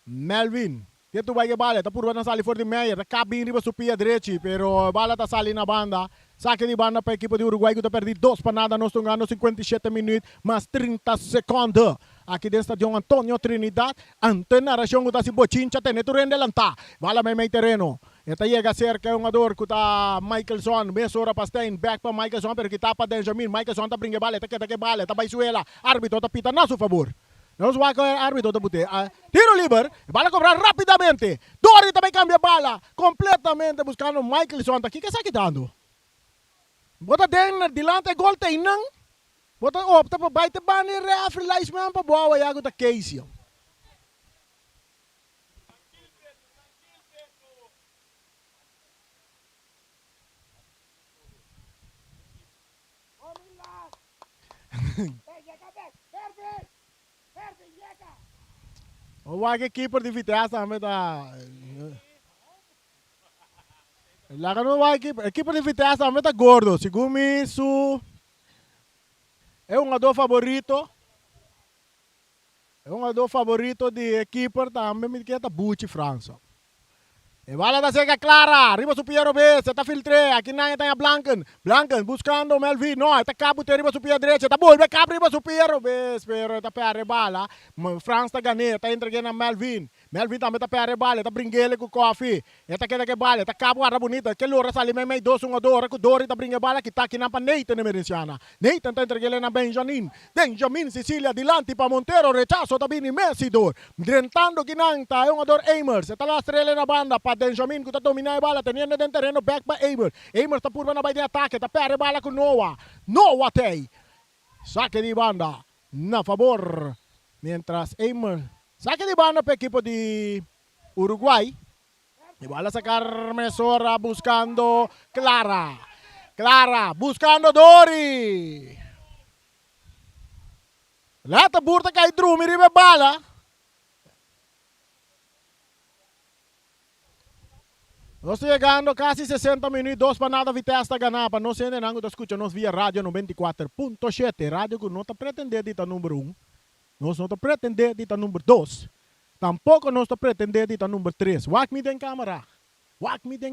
Melvin, que tu vai que bala, tá por na sali for de meia, tá cabine riba supia direito, pero bala tá sali na banda, saque de banda para a equipe de Uruguai que tá perdi 2 para nada, nós estamos ganhando 57 minutos, mais 30 segundos. Aqui dentro do estádio Antônio Trinidad, antena narração que tá se bochincha, tem neto rende lantar, bala meio terreno. Esta chega cerca um ador que tá Michaelson, meia hora para Stein, back para Michaelson, pero que tá para Benjamin, Michaelson tá brinque bala, tá que bala, tá baixuela, árbitro tá pita na seu favor. Não vai com o árbitro da bute. Tiro livre, bala cobrar rapidamente. Dori também cambia bala, completamente buscando Michaelson. Aqui que está quitando? Bota dentro, dilante, gol tem não? Bota opta para baita bani refri lá isman para boa yago da Casey. O wag keeper di Vitesse hame da Lá no vai equipe de Vitesse também tá gordo. Segundo mim, é um jogador favorito. É um jogador favorito de equipe também, me quer tá Bucci França. E bala da seca clara, arriba su Piero Bess, está filtre, aqui na tem a Blanken buscando Melvin, no, está cabo te arriba su Piero direita, está volve cabo arriba su Piero Bess, pero está perde bala, França está ganhando, está entregando a Melvin também está perde bala, está brinquele com coffee, está queda que bala, está cabo arra bonita, que lora sali meio dois um adora, com Dori está brinque bala, que está aqui na Nathan emergenciana, Nathan está entregando na Benjamin Sicilia dilante para Montero, rechazo está bini Messidor, drentando que não tá, é um ador Amers, está lá estrela na banda, para Benjamin que está dominando a bala, teniendo dentro terreno back para Amers está por na baia de ataque, está perde bala com Noah tem, saque de banda, na favor, mientras Amers, saque de banda para equipo de Uruguay, y bala sacar Mesora buscando Clara, buscando Dori, lata burta cai Drumi ribe bala, nós chegando quase 60 minutos, 2 para nada Vitesse está ganhando, para não ser nenhum, tu escuta nós via rádio 94.7, rádio que não está pretendendo de estar número 1, nós não está pretendendo de estar número 2, tampouco nós está pretendendo de estar número 3, wak me tem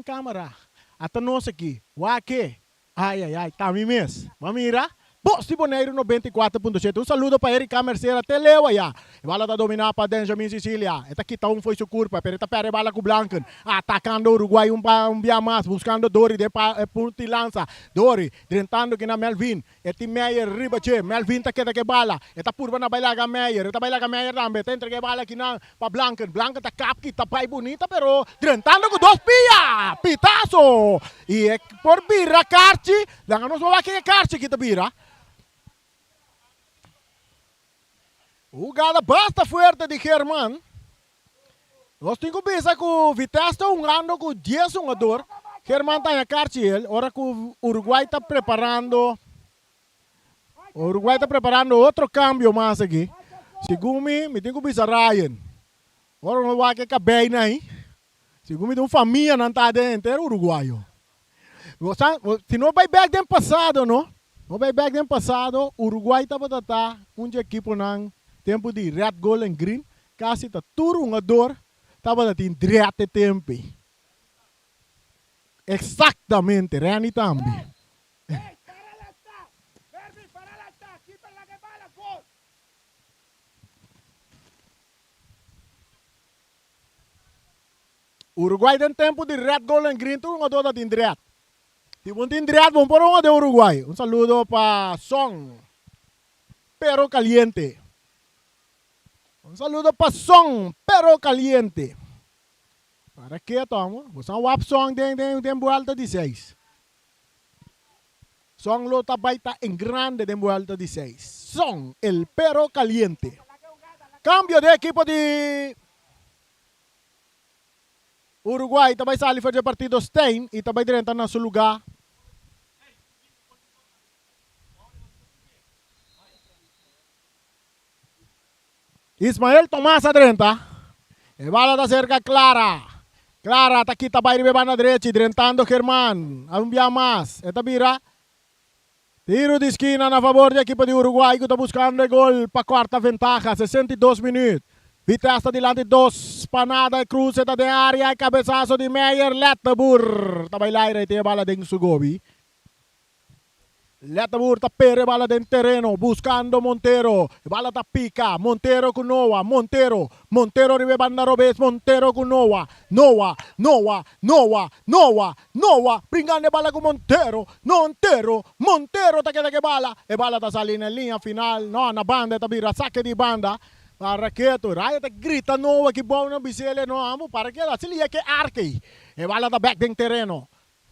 câmera, até nós aqui, wak, ai, tá me mesmo, vamos mirar? Posti Boneiro 94.7. Um saludo para Erika Merceira, até leu aí. Bala da dominar para Benjamin Sicilia. Eta kita foi sua curva, pero eta pere bala com Blanken. Atacando o Uruguai via mais, buscando Dori de punta e lança. Dori, drentando que na Melvin. Eti Meyer ribache, Melvin ta que bala. Eta purva na bailaga Meyer. Eta bailaga Meyer também. Eta entregue bala aqui na para Blanken. Blanken ta cap kita pai bonita, pero drentando com 2 pia. Pitazo. E é por birra Carci. Lang não só que Carci kita birra. Jugada basta fuerte de Germán. Nós temos que pensar que o Vitesse está jogando com 10 jogadores. Germán está na cartiel. Agora que o Uruguai está preparando. O Uruguai está preparando outro câmbio mais aqui. Segundo me tenho que pensar Ryan. Agora não vai que caber aí. Segundo me tem uma família não está dentro. É uruguaio. Se não vai back do passado, não? Não vai back do passado. O Uruguai estava a um equipe não. Tempo de red, gold en green. Kasi ta turungador. Tava natin direto tempo. Exactamente. Rani tambi. Uruguai tem tempo de red, gold en green. Turungador natin direto. Tipo natin direto. Vamos por uma de Uruguai. Un saludo para Song. Pero caliente. Un saludo para Song, pero caliente. Para que estamos? Você é um wap Song tem vuelta de 6. Song lo tabaita en grande de vuelta de 6. Song, el pero caliente. Cambio de equipo de Uruguai. Tabay sali fazer partido Stein e tabay direto na seu lugar. Ismael Tomás adrenta. E bala da cerca Clara. Clara está aqui, vai ribe na direita, drentando Germán. A via mais. Eta bira. Tiro de esquina na favor da equipe de Uruguai que está buscando o gol para quarta ventaja, 62 minutos. Vitesse está delante, 2 panada e cruze de área e cabeçazo de Meyer Letebur. Está bailar e tem a bala dentro do gobi. Letebur está pere bala dentro terreno, buscando Montero. Bala está pica, Montero com Noah, Montero ribe banda Robes, Montero com Noah, brincando bala com Montero, tá que bala, e bala está salindo em linha final, no, na banda está vira saque de banda. Para que tu raya te grita Noah que bom na bisele no amo para que la silia que arque. E bala está back dentro terreno.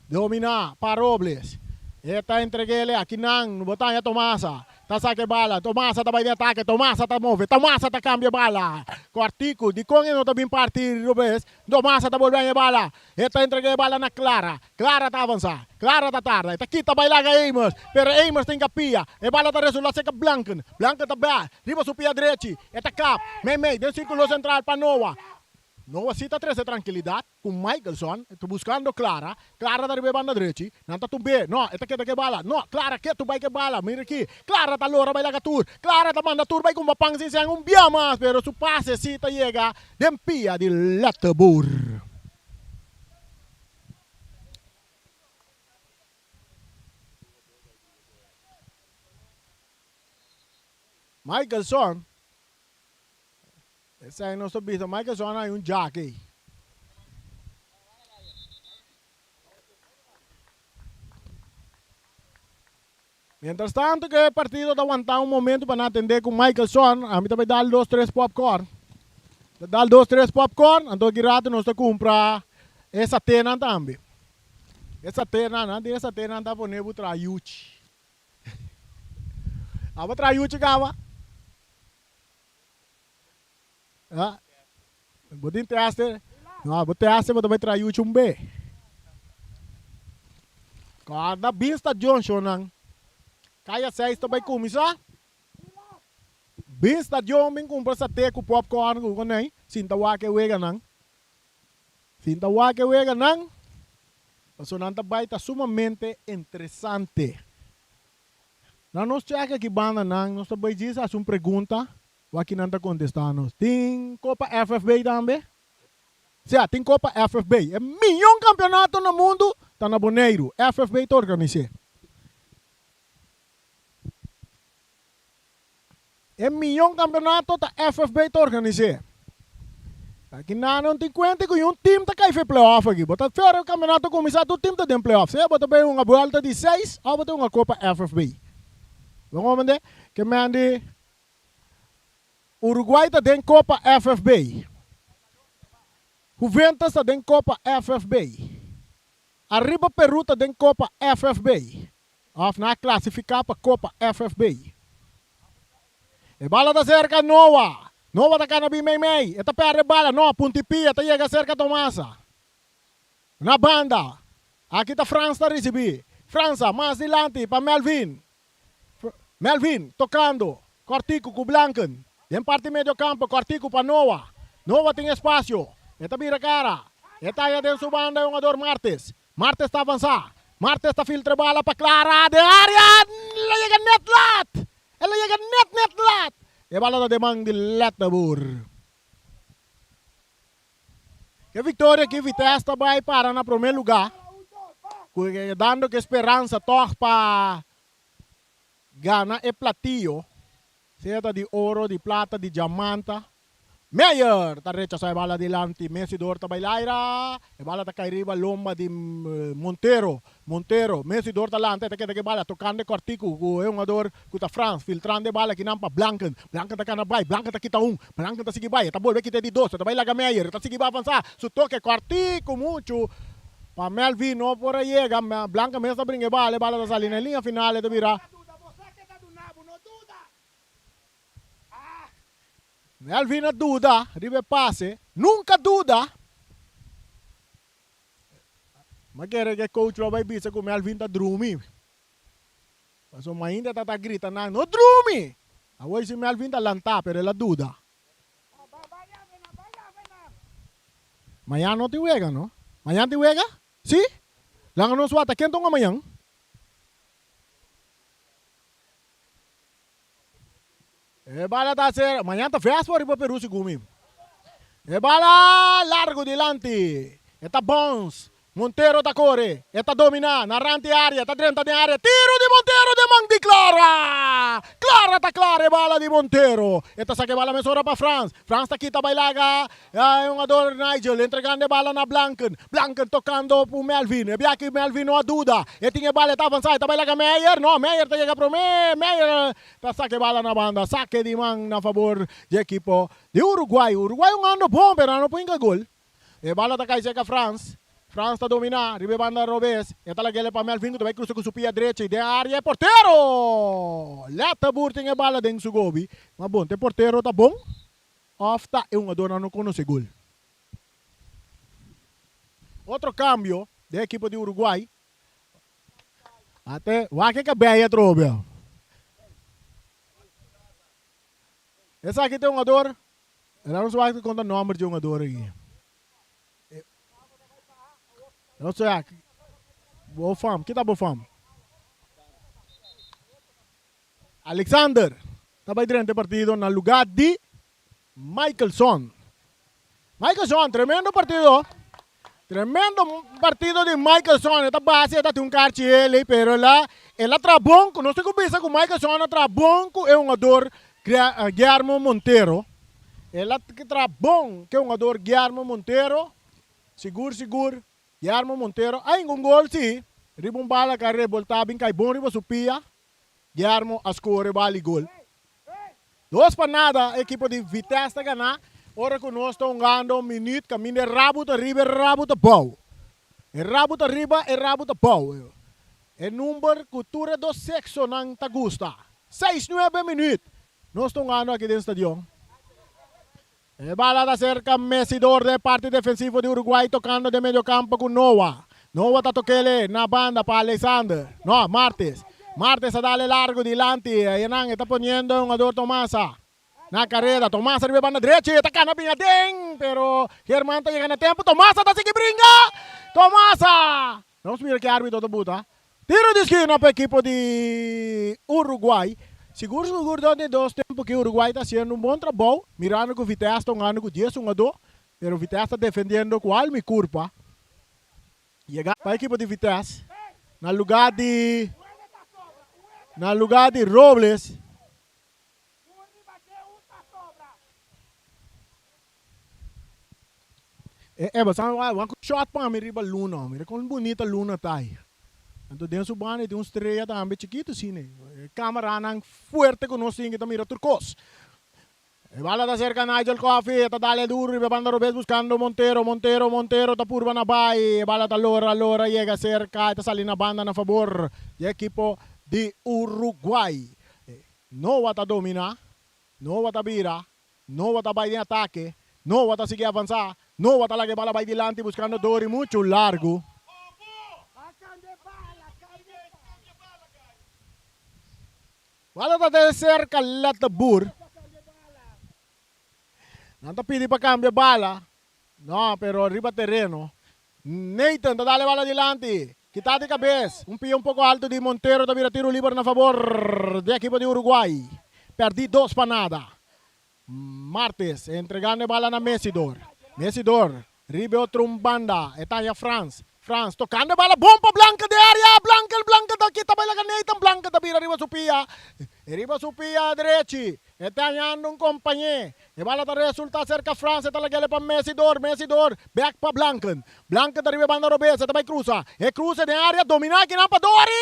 Domina para Robles. Eta entreguele aqui não botar a Tomasa. Tá saque bala. Tomasa tá vai de ataque. Tomasa tá move. Tomasa tá cambia bala. Cortico de com não tá bem partir Robes. Tomasa tá volvendo a bala. Eta entregue bala na Clara. Clara tá avançar. Clara tá tarde. Tá aqui tá bailar Amers. Pero Amers tem capia. E bala tá resulta seca Blanken. Blanken tá bem. Riba su pia direita. Eta cap. Mei. Deu círculo central para Noah. No wasita tres de tranquilidad com Michelson, tu buscando Clara, Clara da ribe banda direita, nanta tumbe, no, eta que bala, no, Clara que tu vai que bala, mira aqui, Clara tá lora vai lagatur, Clara tá manda tur vai com bapang sin um bia mas, pero su pase cita llega dempia di Letebur. Michelson, esse aí não estou visto, Michelson aí jack aí. Mientras tanto que o partido está aguantando um momento para atender com Michelson, a mim também dá 2-3 popcorn. Dá 2-3 popcorn, então aqui rato nós estamos comprar essa tena também. Essa tena está por nevo traiuchi. Aba traiuchi kawa? Ah, budin teaste, no, buteaste, mas também traiuchi B. Cada bista Johnson nang. Kaya 6 também kumisa. Bista John bing kumpra sa te ku popcorn ku kanay. Sinta wake wega nang. Sinta wake wega nang. Sonanta bay tá sumamente interessante. Na nos checa que banda nang, nós também diz as pergunta. Aqui não está contestando. Tem Copa FFB também? Sim, tem Copa FFB. É milhão campeonato no mundo. Está na Boneiro. FFB está organizado. É milhão campeonato. Está FFB está organizado. Aqui não tem conta que um time está caindo playoff aqui. Bota fora o campeonato começar, o time está dentro playoff. Você bota bem uma volta de 6 ou bota uma Copa FFB. Vamos ver que mande... Uruguai está dentro Copa FFB. Juventus está dentro Copa FFB. Arriba Peru está dentro Copa FFB. Of na classificar para Copa FFB. E bala da cerca Noah. Noah está cana bimei. Eta perde bala. No, Puntipia está chega cerca Tomasa. Na banda. Aqui está França está receber. França, mais dilante para Melvin. Melvin tocando. Cortico com Blanken. Em parte meio campo, Cortico para Noah. Noah tem espaço. Eta vira cara. Eta aí dentro da banda é um jogador Martes. Martes está avançar. Martes está filtra bala para Clara de área. Ela chega net lat. Ela chega net lat. E bala da demang de Letebur. Que vitória que Vitesse vai para na primeiro lugar. Dando que esperança torce para ganhar e platillo. Seja de ouro, de plata, de diamanta. Meyer, tarecha sa bala dilante, Messi dorta bailaira, e bala ta cairiba lomba di Montero, Messi dorta lante, te bala tocando cortico, é um jogador cuta France, filtrando bala que nampa Blanken ta cana vai, Blanken ta kita Blanken ta sigi vai, ta bolbe kita de doce, ta baila Meyer, ta sigi vai avançar, su toque cortico muito, pa Melvin no por aí chega, Blanken mesmo brinca bala ta sali na linha finale, ta vira. Melvin duda, ribe passe, nunca duda. Mas quer que coach vai bisa com Melvin tá drumi. Mas o ainda tá grita na no drumi. Agora se Melvin tá lanta, pero ela duda. Amanhã não te juega, não? Amanhã te juega? Sim? Lang não suata, quem tong amanhã? E bala tá ser, amanhã tá festa para Peru se gumi. E bala largo dilante. Eta bons. Montero tá corre. Eta domina, narrante área, tá dentro da área. Tiro de Montero de mão de Clara. Clara tá clara, bala de Montero. Eta saque bala mesora para France. France tá aqui tá bailaga. É um jogador Nigel entregando bala na Blanken. Blanken tocando pro Melvin. E aqui Melvin não há dúvida. E tinha bala tá avançada, tá bailaga Meyer. Não, Meyer tá chega pro Meyer. Tá saque bala na banda. Saque de mão na favor de equipo de Uruguai. Uruguai um ano bom, pero não põe gol. E bala tá caindo a France. France está dominar, ribe banda Robes, e tá lá para Melvin, tu vai cruzar com sua pia direita, e de área é porteiro! Letebur tem a bala dentro do gobi, mas bom, tem porteiro, tá bom? Ofta é uma dona não conhece gol. Outro câmbio da equipe de Uruguai, até, o que é bem trobel. Esse aqui tem um jogador, ela não sabe conta o nome de um jogador aqui. Não sei, boa fama, que tá boa fama? Alexander, estava durante o partido no lugar de Michaelson. Michaelson, tremendo partido. Tremendo partido de Michaelson. Esta base está um carti ele, pero ela trabonco, não sei como pensa que o Michaelson trabonco é um jogador Guillermo Monteiro. Ela que trabon que é um jogador Guillermo Monteiro. Seguro. Guillermo Monteiro. Aí um gol sim. Ribon bala carre volta bem cai bom riba supia. Guillermo a score bali gol. 2 para nada, equipo de Vitesse está ganhando. Ora que nós estamos ganhando um minuto, caminho de rabo de arriba, rabo de pau. É rabo de arriba, é rabo de pau. É número cultura do sexo não te gusta. 6-9 minutos. Nós estamos ganhando aqui dentro do estádio. É bala da cerca, Messidor de parte defensivo de Uruguai, tocando de meio campo com Noah. Noah está tocando na banda para Alexander. No, Martes. Martes a darle largo dilante. Yanang está poniendo un jogador Tomasa. Na carrera, Tomasa arriba banda derecha. Está cana pinading. Pero Germán está llegando a tempo. Tomasa está seguindo brinca. Tomasa. Vamos ver que árbitro do buta. Tiro de esquina para o equipo de Uruguai. Seguro de 2 tempos que o Uruguai está fazendo um bom trabalho. Mirando que o Vitesse está ganhando com 10 jogadores. Pero o Vitesse está defendendo com alma e curva. Chega para a equipe de Vitesse. No lugar de Robles. Mas um shot para mim riba Luna. Mira como bonita Luna tá aí. Então dentro do banho tem estrela também chiquito sim, né? Câmera não forte que nós temos que mira turcos. Bala da cerca Nigel Coffee, está dale duro, riba banda Robes buscando Monteiro, está purba na bay. Bala da Lora llega cerca, está salindo na banda na favor do equipo de Uruguai. Não vai dominar, não vai virar, não vai em ataque, não vai seguir avançar, não vai largar bala vai dilante buscando Dori muito largo. Bala da cerca Latabur. Não está pedindo para cambiar bala. Não, pero arriba terreno. Nathan, está dale bala dilante. Quita de cabeça. Um pie um pouco alto de Monteiro. Está vira tiro livre na favor do equipo de Uruguai. Perdi 2 para nada. Martes, entregando bala na Messidor. Messidor, ribe outro banda. Etanya France. France, tocando bala. Bom para Blanca de área. Blanca. Kita bala ka Nathan. Blanca está vira arriba Supia. Arriba Supia, direita. Etanyando um companheiro. E bala ta resulta cerca France talaga para Messidor, back pa Blanken. Blanken arriba banda Robesa, também cruza. E cruza de área, domina aqui na pa Dori.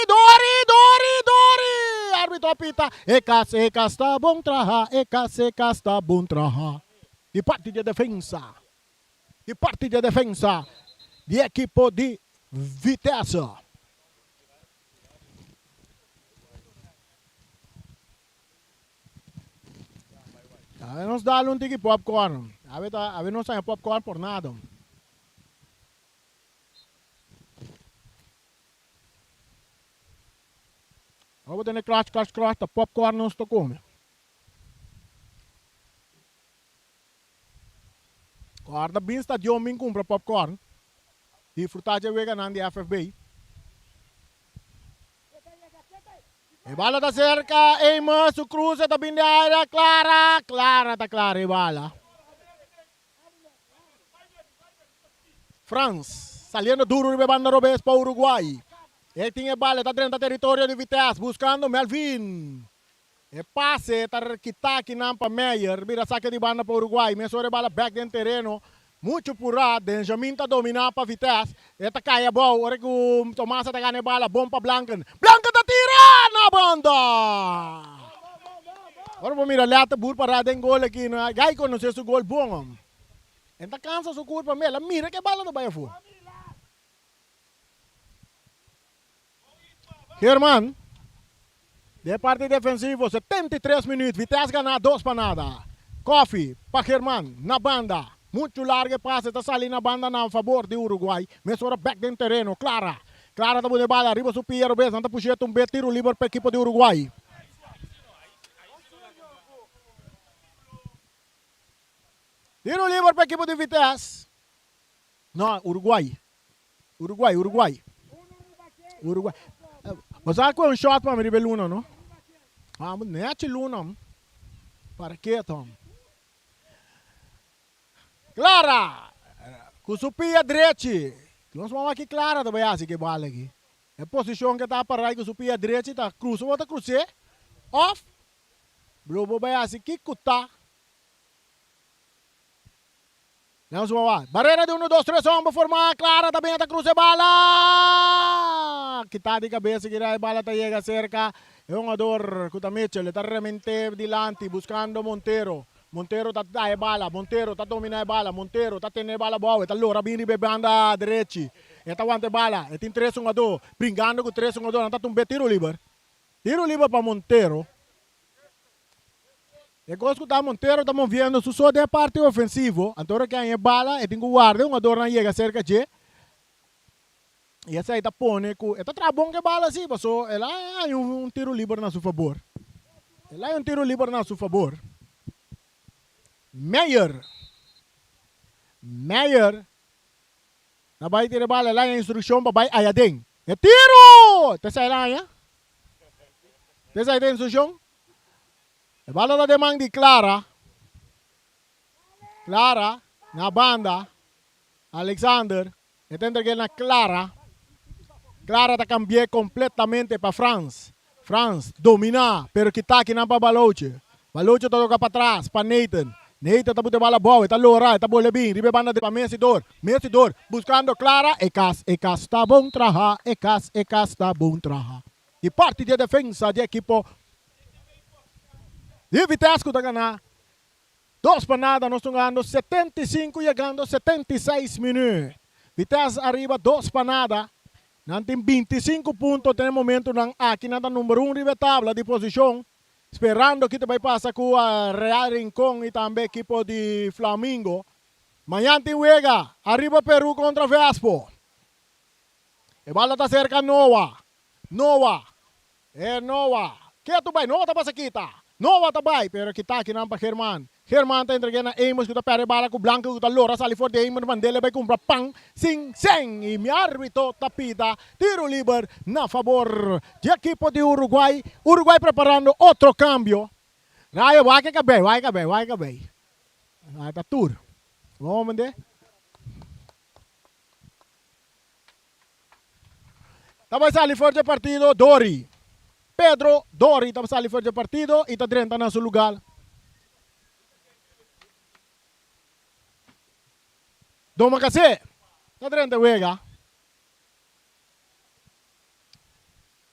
Árbitro apita. Eka está bom traha, está bom traha. De parte de defesa. De equipo de Vitesse. A ver, nos dá um tiki popcorn. A ver, não sai popcorn por nada. Vamos ter crash, tá popcorn não estou comendo. Guarda bem está de homem compra popcorn. E frutagem vegan de FFB. E bala da cerca, Amos, o cruza da bindaira, Clara, tá clara e bala. France, saliendo duro de banda Robes para Uruguai. E tinha bala, tá dentro do território de Vitesse, buscando Melvin. E passe, tá kitaki nampa Meyer, vira saque de banda para Uruguai. Mesore bala back dentro terreno. Muito purado, Benjamin tá dominando para Vitesse. E tá caia boa, ora que o Tomás tá ganhando bala, bom para Blanken. Blanken tá tirando na banda! Ora vou mirar, leta bur parada em gol aqui, né? Gai que não sei se o gol bom. Enta cansa su curva mela, mira que bala do Baiafu. Germán, de parte defensivo, 73 minutos, Vitesse ganha 2 para nada. Coffee para Germán, na banda. Muito largo passe, está saindo na banda a favor de Uruguai. Mesora back dentro terreno, Clara tá de bala, arriba su Piero Beza, anda puxando um tiro livre para a equipe de Uruguai. Tiro livre para a equipe de Vitesse. Não, Uruguai. Uruguay. Mas ako yung shot pa, may Luna, no? Mas neachi Luna. Para que, Tom? Clara! Kusupia direchi. Nós vamos aqui Clara também, assim que bala aqui. É posição que tá para aí, kusupia direchi, tá cruzo, volta cruze. Off. Blobo vai assim, que cuta. Vamos lá. Barreira de 1, 2, 3, vamos formar. Clara também está cruze bala. Kita de cabeça que a bala tá chega cerca. É um jogador que tá Mitchell, está realmente dilante, buscando Montero. Montero tá dando bala, Montero tá dominando bala, Montero tá tendo bala boa, tá allora bini bebanda diretti. E tá aguante bala, e tem 3 jogador, brincando com 3 jogador, não tá um tiro livre. Tiro livre para Montero. E gosto da Montero, estamos vendo su só de parte ofensivo. Antora que é bala, e tem que guardar, um jogador não chega cerca de. E essa aí tá pone, está trabom que bala assim, mas ela é um tiro livre na seu favor. Ela é um tiro livre na seu favor. Meyer. Na vai tirar bala, lá é instrução para vai ayading. E tiro! Tessa lá, ya? Tessa aí tem instrução? E bala da demang di Clara. Clara, na banda. Alexander. E tenta que na Clara. Clara ta cambié completamente para France. France domina, pero kita aqui não para Baloche. Baloche toca para trás, para Nathan. Nathan tá botando bala boa, tá loura, tá boa bem. Ribe banda para Messidor. Buscando Clara. Ecas tá bom traha. Ecas tá bom traha. E parte de defesa de equipo. E Vitesco tá ganhando. 2 para nada, nós estamos ganhando 75, chegando 76 minutos. Vitesse arriba 2 para nada. Nanti 25 pontos no momento ng akin na número 1 ribe tabla de posição. Esperando que vai passar com a Real Rincón e também equipo de Flamengo. Manhã tem Uega, arriba Peru contra Vespo. E bala tá cerca Noah. Que tu vai? Noah tá passa kita. Noah tá vai, pero kita aqui não para Herman. Herman tá entregando a Amos que tá pere bala com Blanco que tá lora sali for de Amos Mandela vai comprar pang sing e mi árbitro tapida tiro livre na favor de equipo de Uruguay. Uruguay preparando outro cambio. Raio vai que cabe. Vai tá tur. Vamos mandar. Tá vai salir for de partido Dori. Pedro Dori tá salir for de partido e tá dentro na seu lugar. Doma kasi, tá dentro Uega.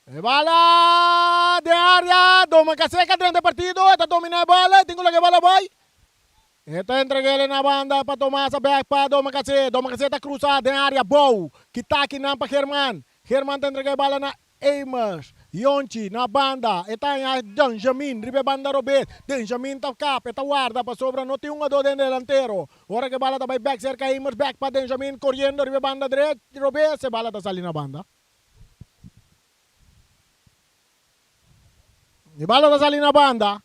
E bala de área, Doma kasi ka dentro partido, tá dominando a bola, tem que lagi bola boy. Esta entrega na banda para tomar essa back para Doma kasi tá cruzada em área, bow. Kita aqui não para Herman tá entrega a bola na Amos. Yonchi na banda, eta nga Benjamin, ribe banda Robert, Benjamin ta cap, eta guarda pa sobra no ti un do den delantero. Ora que bala ta by back cerca Imers back pa Benjamin corriendo ribe banda derecha, Robert se bala ta sali na banda. Di bala ta sali na banda.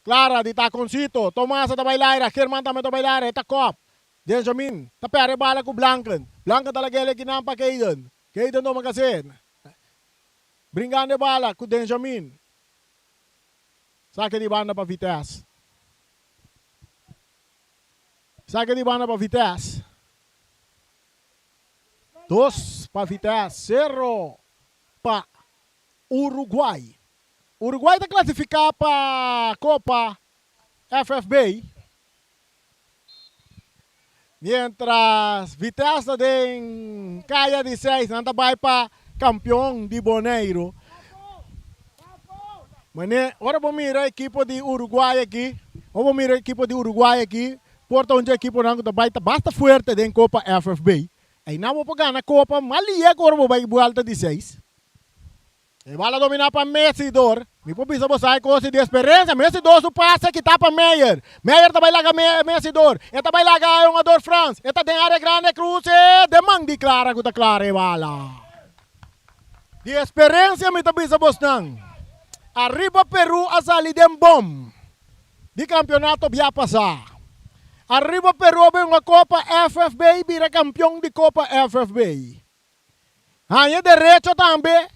Clara di ta Concito, Tomasa ta bailaira, Herman ta meto bailaira, eta cop. Benjamin, ta pere bala ku Blanken. Blanken talaga ele kinampa Kaden. Kaden do magasin. Brincando bala com Benjamin. Saque de banda para Vitesse. 2 para Vitesse. 0 para Uruguai. Uruguai está classificado para a Copa FFB. Mientras Vitesse tem caia de 6, não vai para campeão de Boneiro. Mas agora vamos mirar a equipe de Uruguai aqui. Porta onde a equipe não vai basta forte em Copa FFB. Aí não vou pegar na Copa, malia agora vai volta de 6. E bala dominar para Messidor. Me precisa você coisa de experiência. Messidor su passa que tá para Meyer. Meyer também larga Messidor. E também larga um ador France. E tá tem área grande cruze. Demang di Clara que tá clara e bala. De experiência me tabisa bostang. Arriba Peru a salir de bom. De campeonato via passar. Arriba Peru uma Copa FFB, vira campeão de Copa FFB. Aí direito também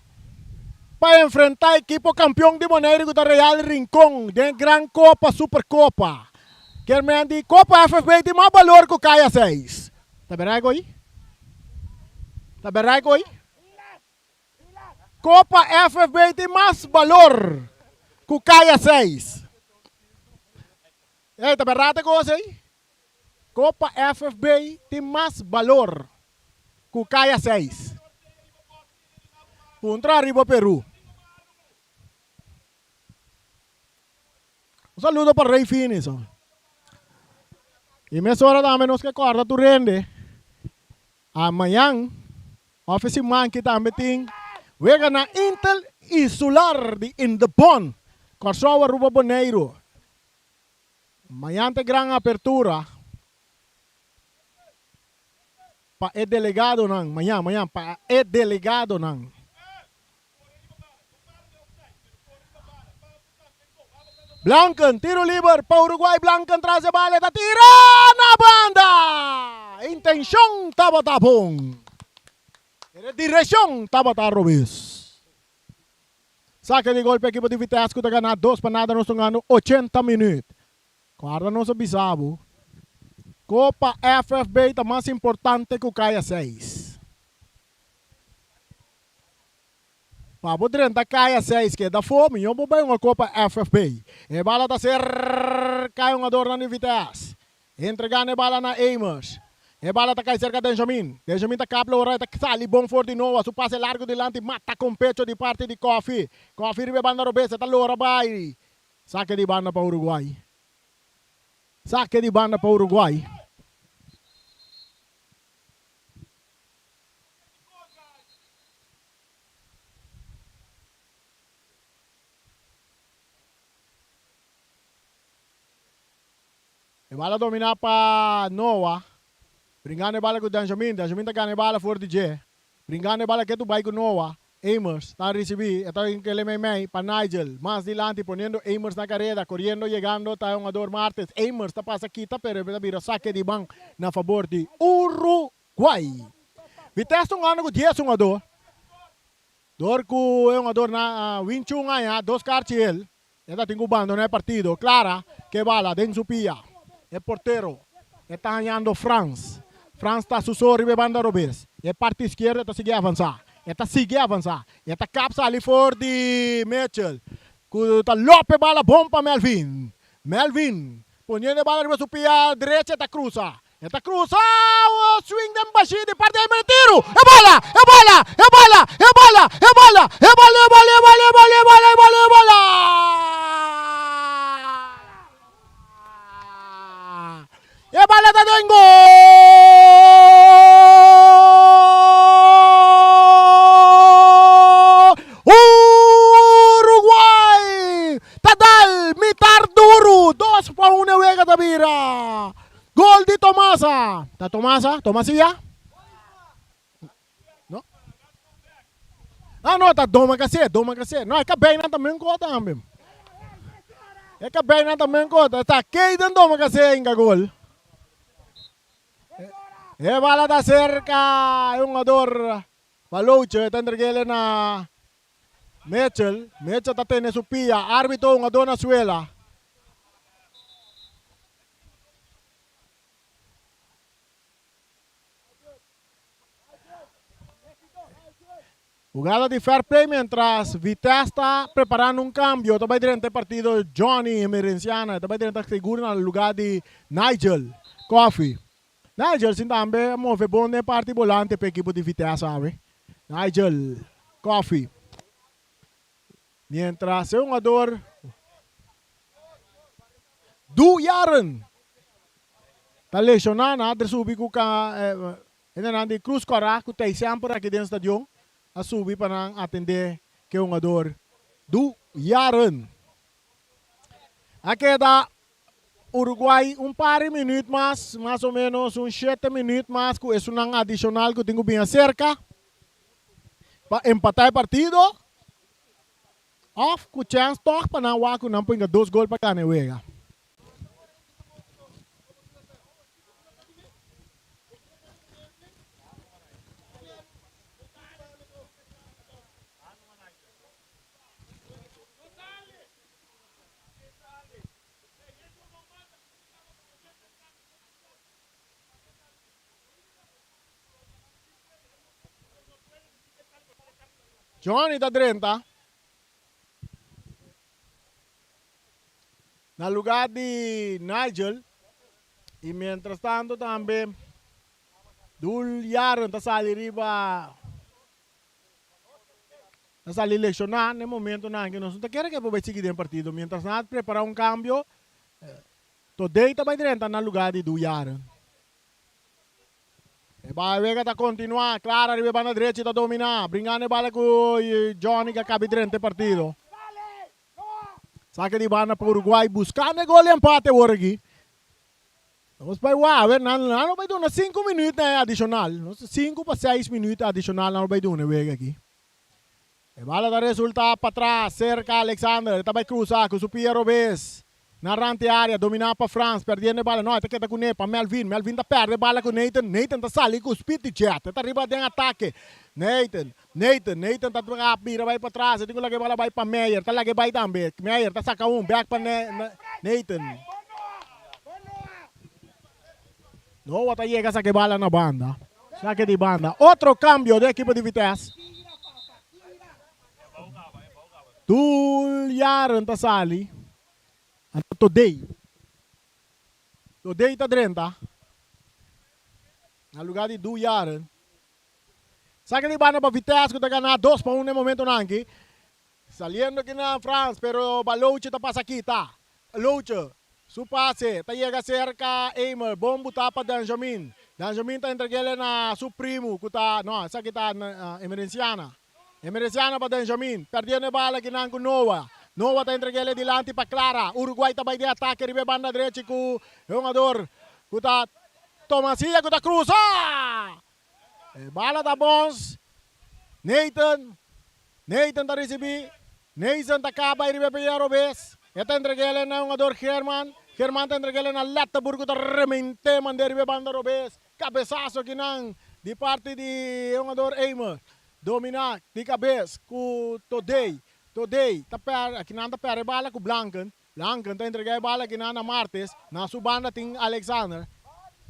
para enfrentar a equipe campeão de Bonaire do Real Rincón, de Gran Copa, Supercopa. Quer me dizer, Copa FFB tem mais valor que o Caia 6. Tá beraico aí? Tá beraico aí? Copa FFB tem mais valor que o Caia 6. Tá berrata com você aí? Copa FFB tem mais valor que o Caia 6. Contra arriba Peru. Un saludo para Rey Finis. E me hora também nos que acorda tu rende. Amanhã, office man que também tem. Wega na Intel Insular de Indepon. Corsoa Ruba Boneiro. Amanhã tem grande apertura. Pa e delegado nang. Amanhã pa e delegado nang. Blanken, tiro livre para Uruguay. Blanken traz a bola, tira na banda. Intenção tava bom. Direção tava Robis. Saca de golpe equipe de Vitesse que tá ganhando 2 para nada, nós estamos ganhando 80 minutos. Guarda nosso bisabo. Copa FFB está mais importante que o Caia 6. Para poder Caia 6 que é da fome, eu vou bem uma Copa FFB. E bala da ser cai um adorno de Vitesse. Entregando a bala na Amos. E bala tá cai cerca de Benjamin. Benjamin tá capla o tá sali bom for de novo. Su passe largo delante mata com pecho de parte de Coffee. Coffee ribe banda robesa tá lora vai. Saque de banda para Uruguai. Saque de banda para Uruguai. E bala dominar para Noah. Brincando a bala com Benjamin. Benjamin tá ganhando a bala for DJ. Brincando a bala que tu vai com Noah. Amos está a receber. Ito yung kelememei para Nigel. Más dilante poniendo Amos na carrera. Corriendo, llegando. Está yung ador Martes. Amos está pasa kita pero mira saque de bang na favor de Uruguay. Vitesse ang ano ko 10 yung ador. Dor ko yung ador na Winchung nga 2 cartiel. Ito tingubando na partido. Clara que bala den supia. É portero. Está ganhando France. France está sussurri bebando Robes. É parte esquerda, está seguir avançar. Está seguir avançar. Está capsa ali for de Mitchell. Está lope bala bom para Melvin. Melvin. Ponendo bala riba supia direita, está cruza. Está cruza. Swing dem baixi de parte de tiro. É bola! É bola! É bola! É bola! É bola! É bola! É bola! É bola! É bola! É bola! É bola! É bola! E bala da Dengo! Uruguay! Tadal, mitar duro! 2-1 wega da bira! Gol di Tomasa! Ta Tomasa? Tomasia? No? Ah, no, ta Doma kasi. No, é bem na também ko também. É bem na também ko. Ta Kayden Doma kasi inga gol. E bala da cerca yung ador Palouche tendrgele na Mitchell tatene supia árbitro yung ador na suela. Jugada de fair play mientras Vitesse está preparando un cambio. Também durante o partido Johnny Emerenciana. Também durante a figura no lugar de Nigel Coffee. Nigel sim também move bom de parte volante para a equipe de Vitesse, sabe? Nigel Coffee. Mientras o jogador Du Yaren está lesionado, nada subi com a Cruz Cora, que tem sempre aqui dentro do estadião, a subir para atender que o jogador Du Yaren. Aqui da Uruguay par de minutos mais ou menos 7 minutos mais, que é um adicional que eu tenho bem cerca para empatar o partido. Off, com chance, toque para não waku, não põe 2 gols para ganhar. Johnny da 30. Na lugar de Nigel. E mientras tanto também Dul Yaron está sali riba. Está sali lesionar no momento na que nós não queremos que vai seguir em partido. Mientras nós preparar cambio, today também dentro na lugar de Dul Yaron. E vai ver que está continuar, Clara riba na direita está dominar, brincando bala com Johnny que acaba dentro do partido. Saca de banda para Uruguai buscando gol e empate agora aqui. Vamos para a ver, não vai dar 5 minutos adicional. 5 para 6 minutos adicional não vai dar aqui. E bala da resulta para trás, cerca Alexander, está vai cruzar com o Pierre Robes. Na rante área, dominar para France, perdendo a bola. Não, está aqui com ele, para Melvin. Melvin está perdendo a bola com Nathan. Nathan está saindo com o Speedy Jet. Está arriba de ataque. Nathan está vira, vai para trás. Tem que a bola vai para Meyer. Está lá que vai também. Meyer está sacando back para Nathan. Não, está chega essa bola na banda. Saque de banda. Outro cambio da equipe de Vitesse. Dul Yaron está saindo. Today está 30. Na lugar de Dul Yaron. Saca de banda para Vitesse que está ganhando 2-1 no momento aqui. Saliendo aqui na France, pero Balouche está passa aqui, tá? Balouche, su passe, está chega cerca, Eimer, bom botar para Benjamin. Benjamin está entregando na su primo, que está, não, essa aqui está na Emerenciana. Emerenciana para Benjamin, perdendo a bola aqui na Noah. Noah está entregando dilante para Clara. Uruguai está de ataque, ribe banda direita com o jogador. Que está Tomasia, que está cruza. Bala da bons. Nathan está receber. Nathan está acaba e ribe para Robes. Está entregando na jogador Herman. Herman está entregando na Letterburg, está remente, manda ribe banda Robes. Cabeçaço aqui de parte de jogador Eimer. Dominar de cabeça com Today, tá aqui na perde bala com Blanken. Blanken tá entregando a bola aqui na Martes. Na sua banda tem Alexander.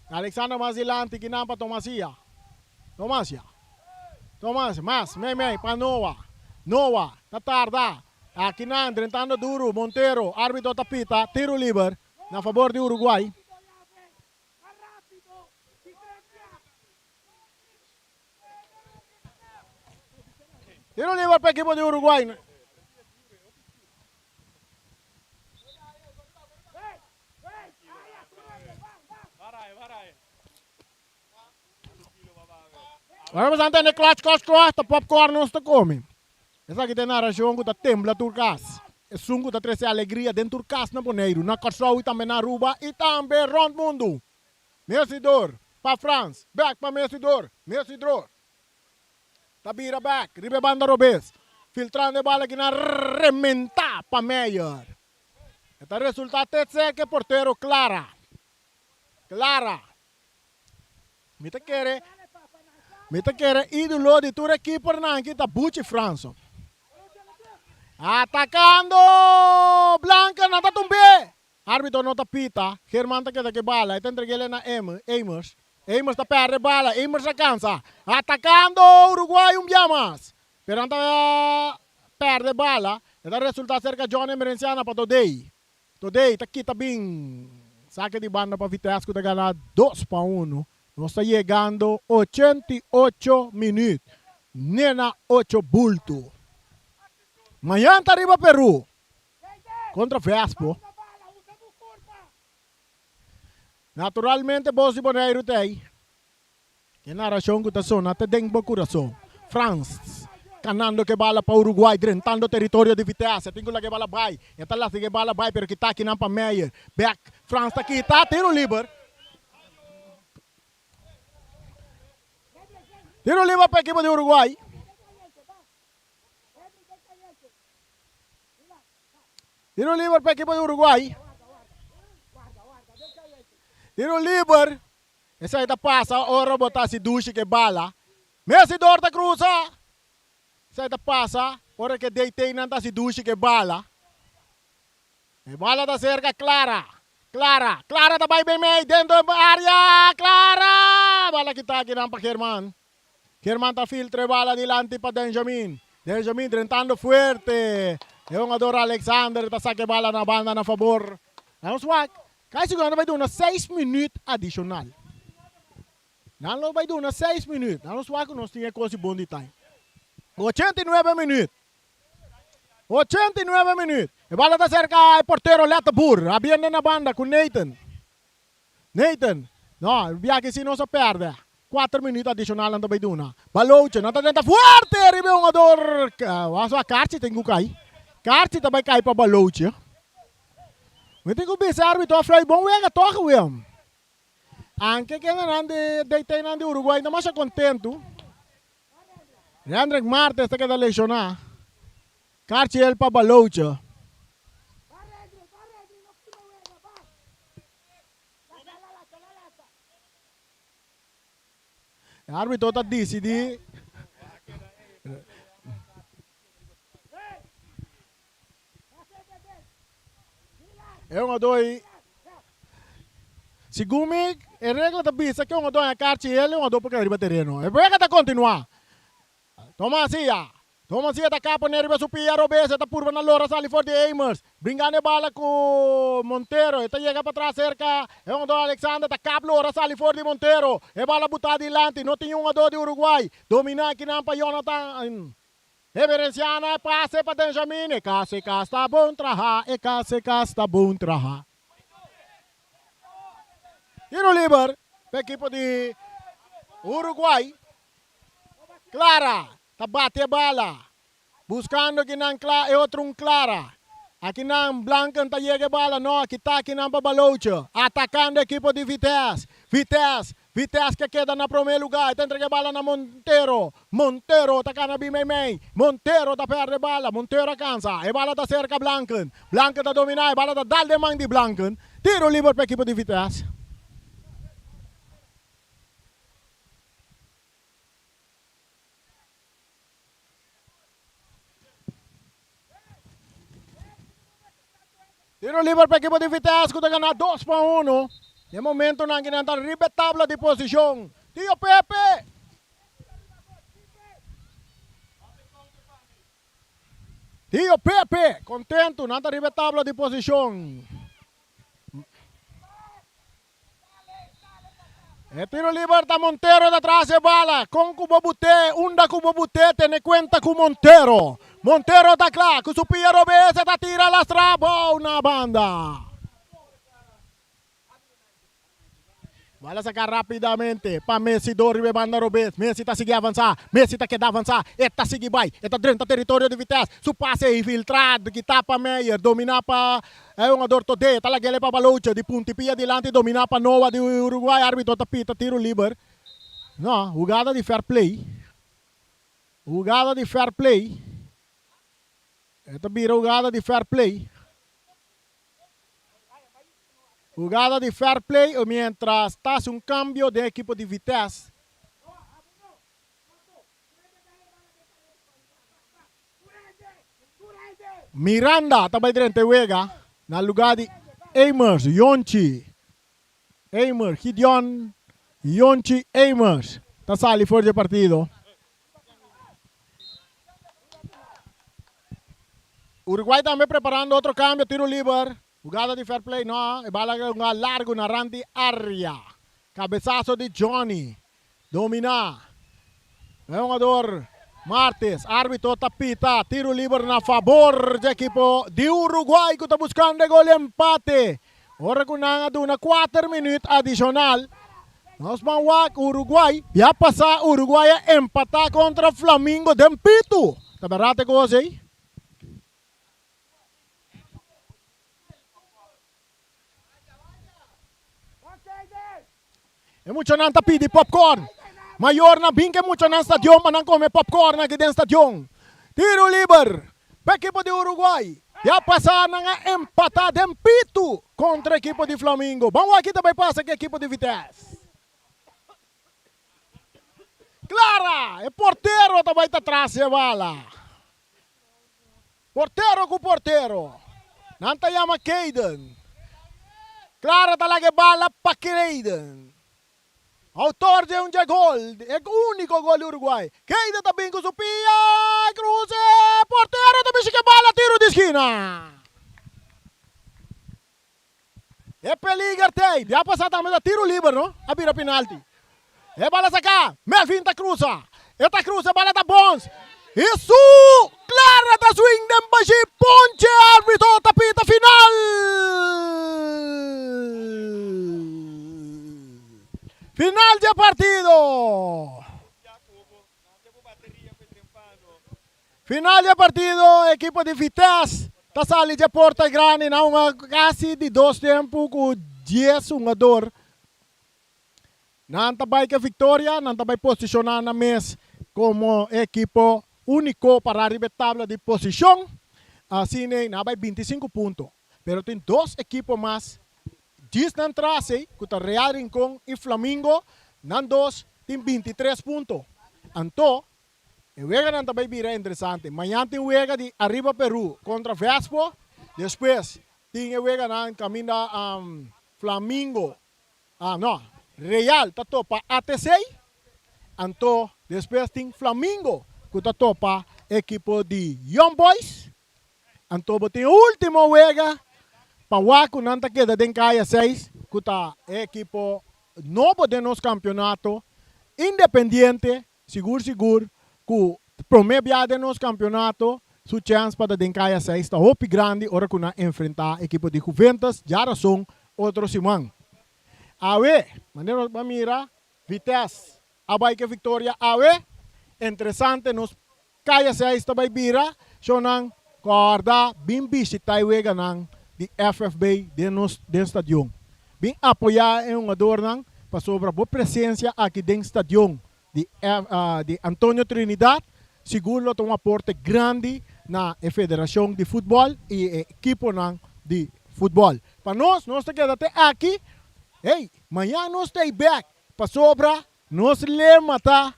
Alexander mais adiante aqui na para Tomasia. Mas, para Noah. Noah, tá tarda. Aqui na tentando duro, Montero, árbitro tapita, tiro livre, na favor de Uruguai. Tiro livre para a equipe de Uruguai. Agora vamos entender clutch, tá popcorn não está come. Essa aqui tem na região que está tembla turcas. É sungo da trece alegria dentro turcas na Boneiro, na Corsau e também na Aruba e também round mundo. Mercidor para France, back para Mercidor. Tabira back, ribe banda Robes. Filtrando a bola aqui na rementa para Meyer. Este resultado é que porteiro Clara. Mita quer ídolo de toda equipe porque está Bucci França. Atacando! Blanca não está tumbe. Árbitro não está pita. Germán está que bala. Está entregando na Eimers. Eimers está perde bala. Eimers alcança. Atacando! Uruguai Biamas. Pero está perde bala. Este resultado cerca Johnny Emerenciana para Today. Today está aqui bem. Saque de banda para Vitesse que está ganhando 2-1. Nós está chegando 88 minutos. Nena 8 bulto. Amanhã está arriba Peru. Contra Vespo. Naturalmente, Bossi Boneiro tem. Que narração que está sonando, até dentro do coração. France. Canando que bala para Uruguai, drentando o território de Vitesse. Tem que bala vai. Está lá que bala vai, pero que está aqui na Meyer. Back. France está aqui, está tiro livre. Tiro livre para a equipe de Uruguai. Tiro livre para a equipe de Uruguai. Tiro livre. Essa aí tá passa, ora botar-se duche que bala. Mercidor da cruza. Essa aí tá passa, ora que deitei não tá se duche que bala. E bala da cerca Clara. Clara tá bem meio dentro da área. Clara! Bala que tá aqui não para Germán. Germán tá filtra bala dilante para Benjamin. Benjamin tentando fuerte. É um jogador Alexander, tá saque bala na banda na favor. Vamos lá. Kaya siguro vai dar 6 minutos adicional. Não vai dar 6 minutos. Vamos lá que nós tínhamos coisa bom de time. 89 minutos. 89 minutos. E bala tá cerca o porteiro Letapur. Abrindo na banda com Nathan. Nathan. Não, via que se não se perde. 4 minutos adicional não vai dar. Baloucha, não tá tenta forte. Arriba um jogador. Vamos lá, Karchi tem que cair. Karchi também cai para Baloucha. Mas tem que ver árbitro fly bom wega toca William. Anche que não deitei na de Uruguai, ainda mais contento. Leandro Martes está que da lesionar. Karchi ele para Baloucha. O árbitro está decidindo. É um dois. Se Gumi, a regra da pista que é um dois a Karchi ele é um dois porque arriba terreno. É para que continuar. Tomasia da capa neriba supia robesa da purva na lora sali for de Amers. Bringane bala com Montero. Eta chega para trás cerca. É um dois Alexander da capa lora sali for de Montero. É bala butada adiante. Não tem um dois de Uruguai. Domina aqui na Jonathan. Reverenciana passe para Benjamin. E cá está bom trabalhar. E cá está bom trabalhar. Tiro livre para a equipe de Uruguai. Clara. Tabate a bala. Buscando que não é outro Clara. Aqui não Blanca não chega a bala. Não, aqui está aqui não Baloucha. Atacando a equipe de Vitesse. Vitesse que queda na primeiro lugar. Tem que bala na Montero. Montero tá na Bimei. Montero tá perde bala. Montero cansa. E bala tá cerca Blanca. Blanca tá dominar. E bala tá dal de mão de Blanca. Tiro livre para a equipe de Vitesse. Tiro livre para a equipe de Vitesse, que está ganhando 2-1. De momento, não está riba tabla de posição. Tio Pepe! Tio Pepe, contento, não está riba tabla de posição. E tiro livre da Montero de trás de bala. Com Cubobute, unda Cubobute, tem conta com Montero. Montero está lá, com o Supia Robesa, está tira la strada na banda. Bala sacar rapidamente para Messi, Doribe, banda Robes. Messi está seguindo avançar, Messi está querendo avançar. Está seguindo vai, está dentro do território de Vitesse. Su passe é infiltrado, que está para Meyer, dominar para é um ador todo, está lá para Baloucha, de puntipia adiante, dominar para Nova de Uruguai, árbitro tapita, tiro livre. Não, jogada de fair play. Jogada de fair play. Esta vira jogada de fair play. Jugada de fair play, mientras está un cambio de equipo de Vitesse. Miranda também dentro juega na lugar de Amers, Yonchi. Amers, Gideon, Yonchi, Amers. Está sali fora de partido. Uruguai também preparando outro cambio, tiro livre. Jugada de fair play, no. E bala largo na randi área. Cabeçaço de Johnny. Domina. É um jogador. Martes, árbitro tapita. Tiro livre na favor do equipo de Uruguai que está buscando gol e empate. Ora com na 4 minutos adicional. Nós vamos Uruguai. Já passar Uruguai a empatar contra Flamengo de Pito. Tá barato com você? E mucho não está pedindo popcorn. Maior na binca, mucho no stadion, mas não come popcorn aqui dentro do stadion. Tiro livre. Para a equipe de Uruguai. Já passaram a empatar de Pito contra a equipe de Flamengo. Vamos aqui também passa com a equipe de Vitesse. Clara, e porteiro também está atrás de bala. Porteiro com porteiro. Não está chama Caden. Clara está lá que bala para Caden. Autor de un gol, el único gol de Uruguay. Queda también con su pia, cruce, portero también se que bala, tiro de esquina. É peligro, tem. Já passou também da tiro livre, não? A vira penalti. É bala sacar. Melvin tá cruza. Esta cruza, bala da bons. Isso! Clara da swing de baixi. Ponche, árbitro, tapita final. Final de partido. Final de partido, equipo de Vitesse. Tá sali de Porta Grande na uma quase de 2 tempos com 10 jogador. Nanta vai que vitória, nanta vai posicionar na mesa como equipo único para arribar tabla de posição. Assim, na vai 25 pontos. Pero tem 2 equipos mais. 10 na trase, que tá Real Rincón e Flamengo. Nan 2 tem 23 pontos. Então, o juego não também vira interessante. Amanhã tem o juego de Arriba Peru contra Vespo. Depois tem o juego na caminho Flamengo. Real tá topa ATC. Então, depois tem Flamengo que tá topa equipo de Young Boys. Então, tem o último juego para o que não tá queda em caia 6 que tá equipo novo de nosso campeonato. Independiente, seguro. Que promedia de nos campeonato, su chance para dencaia 6 está hopi grande, ora que na enfrentar equipo de Juventus, já são outro simão. Awe, maneira para mira, Vitesse, abai que vitória, awe, interessante, nos caia 6 também vira, sonang, corda, bem visita e wega nang, de FFB, de nos, de stadion. Bem apoiar em um adornang, para sobra boa presença aqui dentro do stadion. De Antonio Trinidad, seguro tem um aporte grande na Federação de Futebol e equipo de futebol. Para nós te queda até aqui. Hey, amanhã nós estamos back. Para sobra, nós lhe matar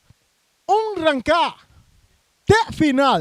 rancar até final.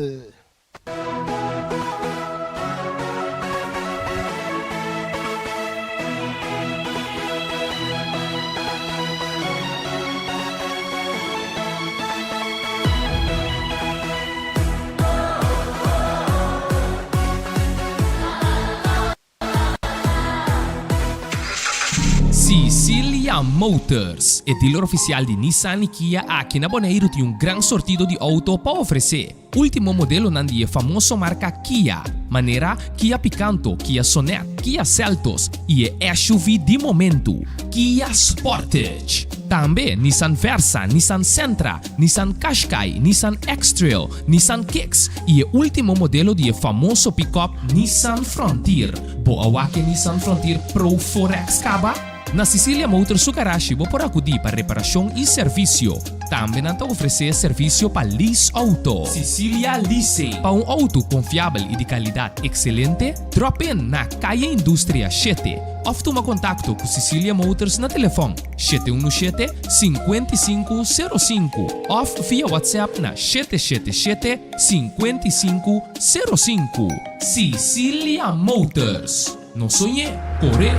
Sicilia Motors, o dealer oficial de Nissan e Kia aqui na Bonaire tem um grande sortido de auto para oferecer. Último modelo nandi famoso marca Kia, maneira Kia Picanto, Kia Sonet, Kia Seltos e SUV de momento, Kia Sportage. Também Nissan Versa, Nissan Sentra, Nissan Qashqai, Nissan X-Trail, Nissan Kicks e o último modelo de famoso pick-up Nissan Frontier. Boa que Nissan Frontier Pro 4X Kaba? Na Sicilia Motors Sukarashi vou por acudir para reparação e serviço. Também não oferecer serviço para lease auto. Sicilia Lease. Para um auto confiável e de qualidade excelente, drop in na Caia Indústria 7. Ou toma contato com Sicilia Motors na telefone 717-5505 ou via WhatsApp na 777-5505. Sicilia Motors. Não sonhe, corre!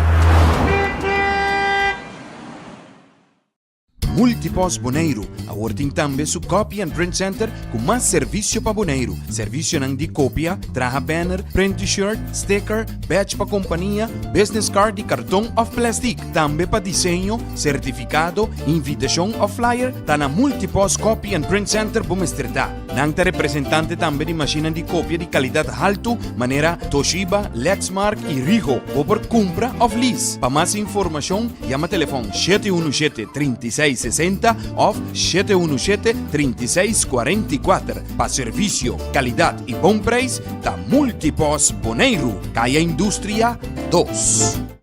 Multipos Bonaire, awarting tambe su copy and print center com mais serviço para Bonaire. Serviço nang di copia, traha banner, print t-shirt, sticker, badge para companhia, business card e cartão of plastic. Tambe para desenho, certificado, invitação of flyer, tá na Multipos Copy and Print Center Bumestrita. Nang ta representante tambe di macchina di copia di qualidade alto, maneira Toshiba, Lexmark e Rigo, ou por compra of lease. Para mais informação, chama telefone 717-3660 ou 717-3644. Para serviço, qualidade e bom preço, da Multipos Bonaire, Caia Indústria 2.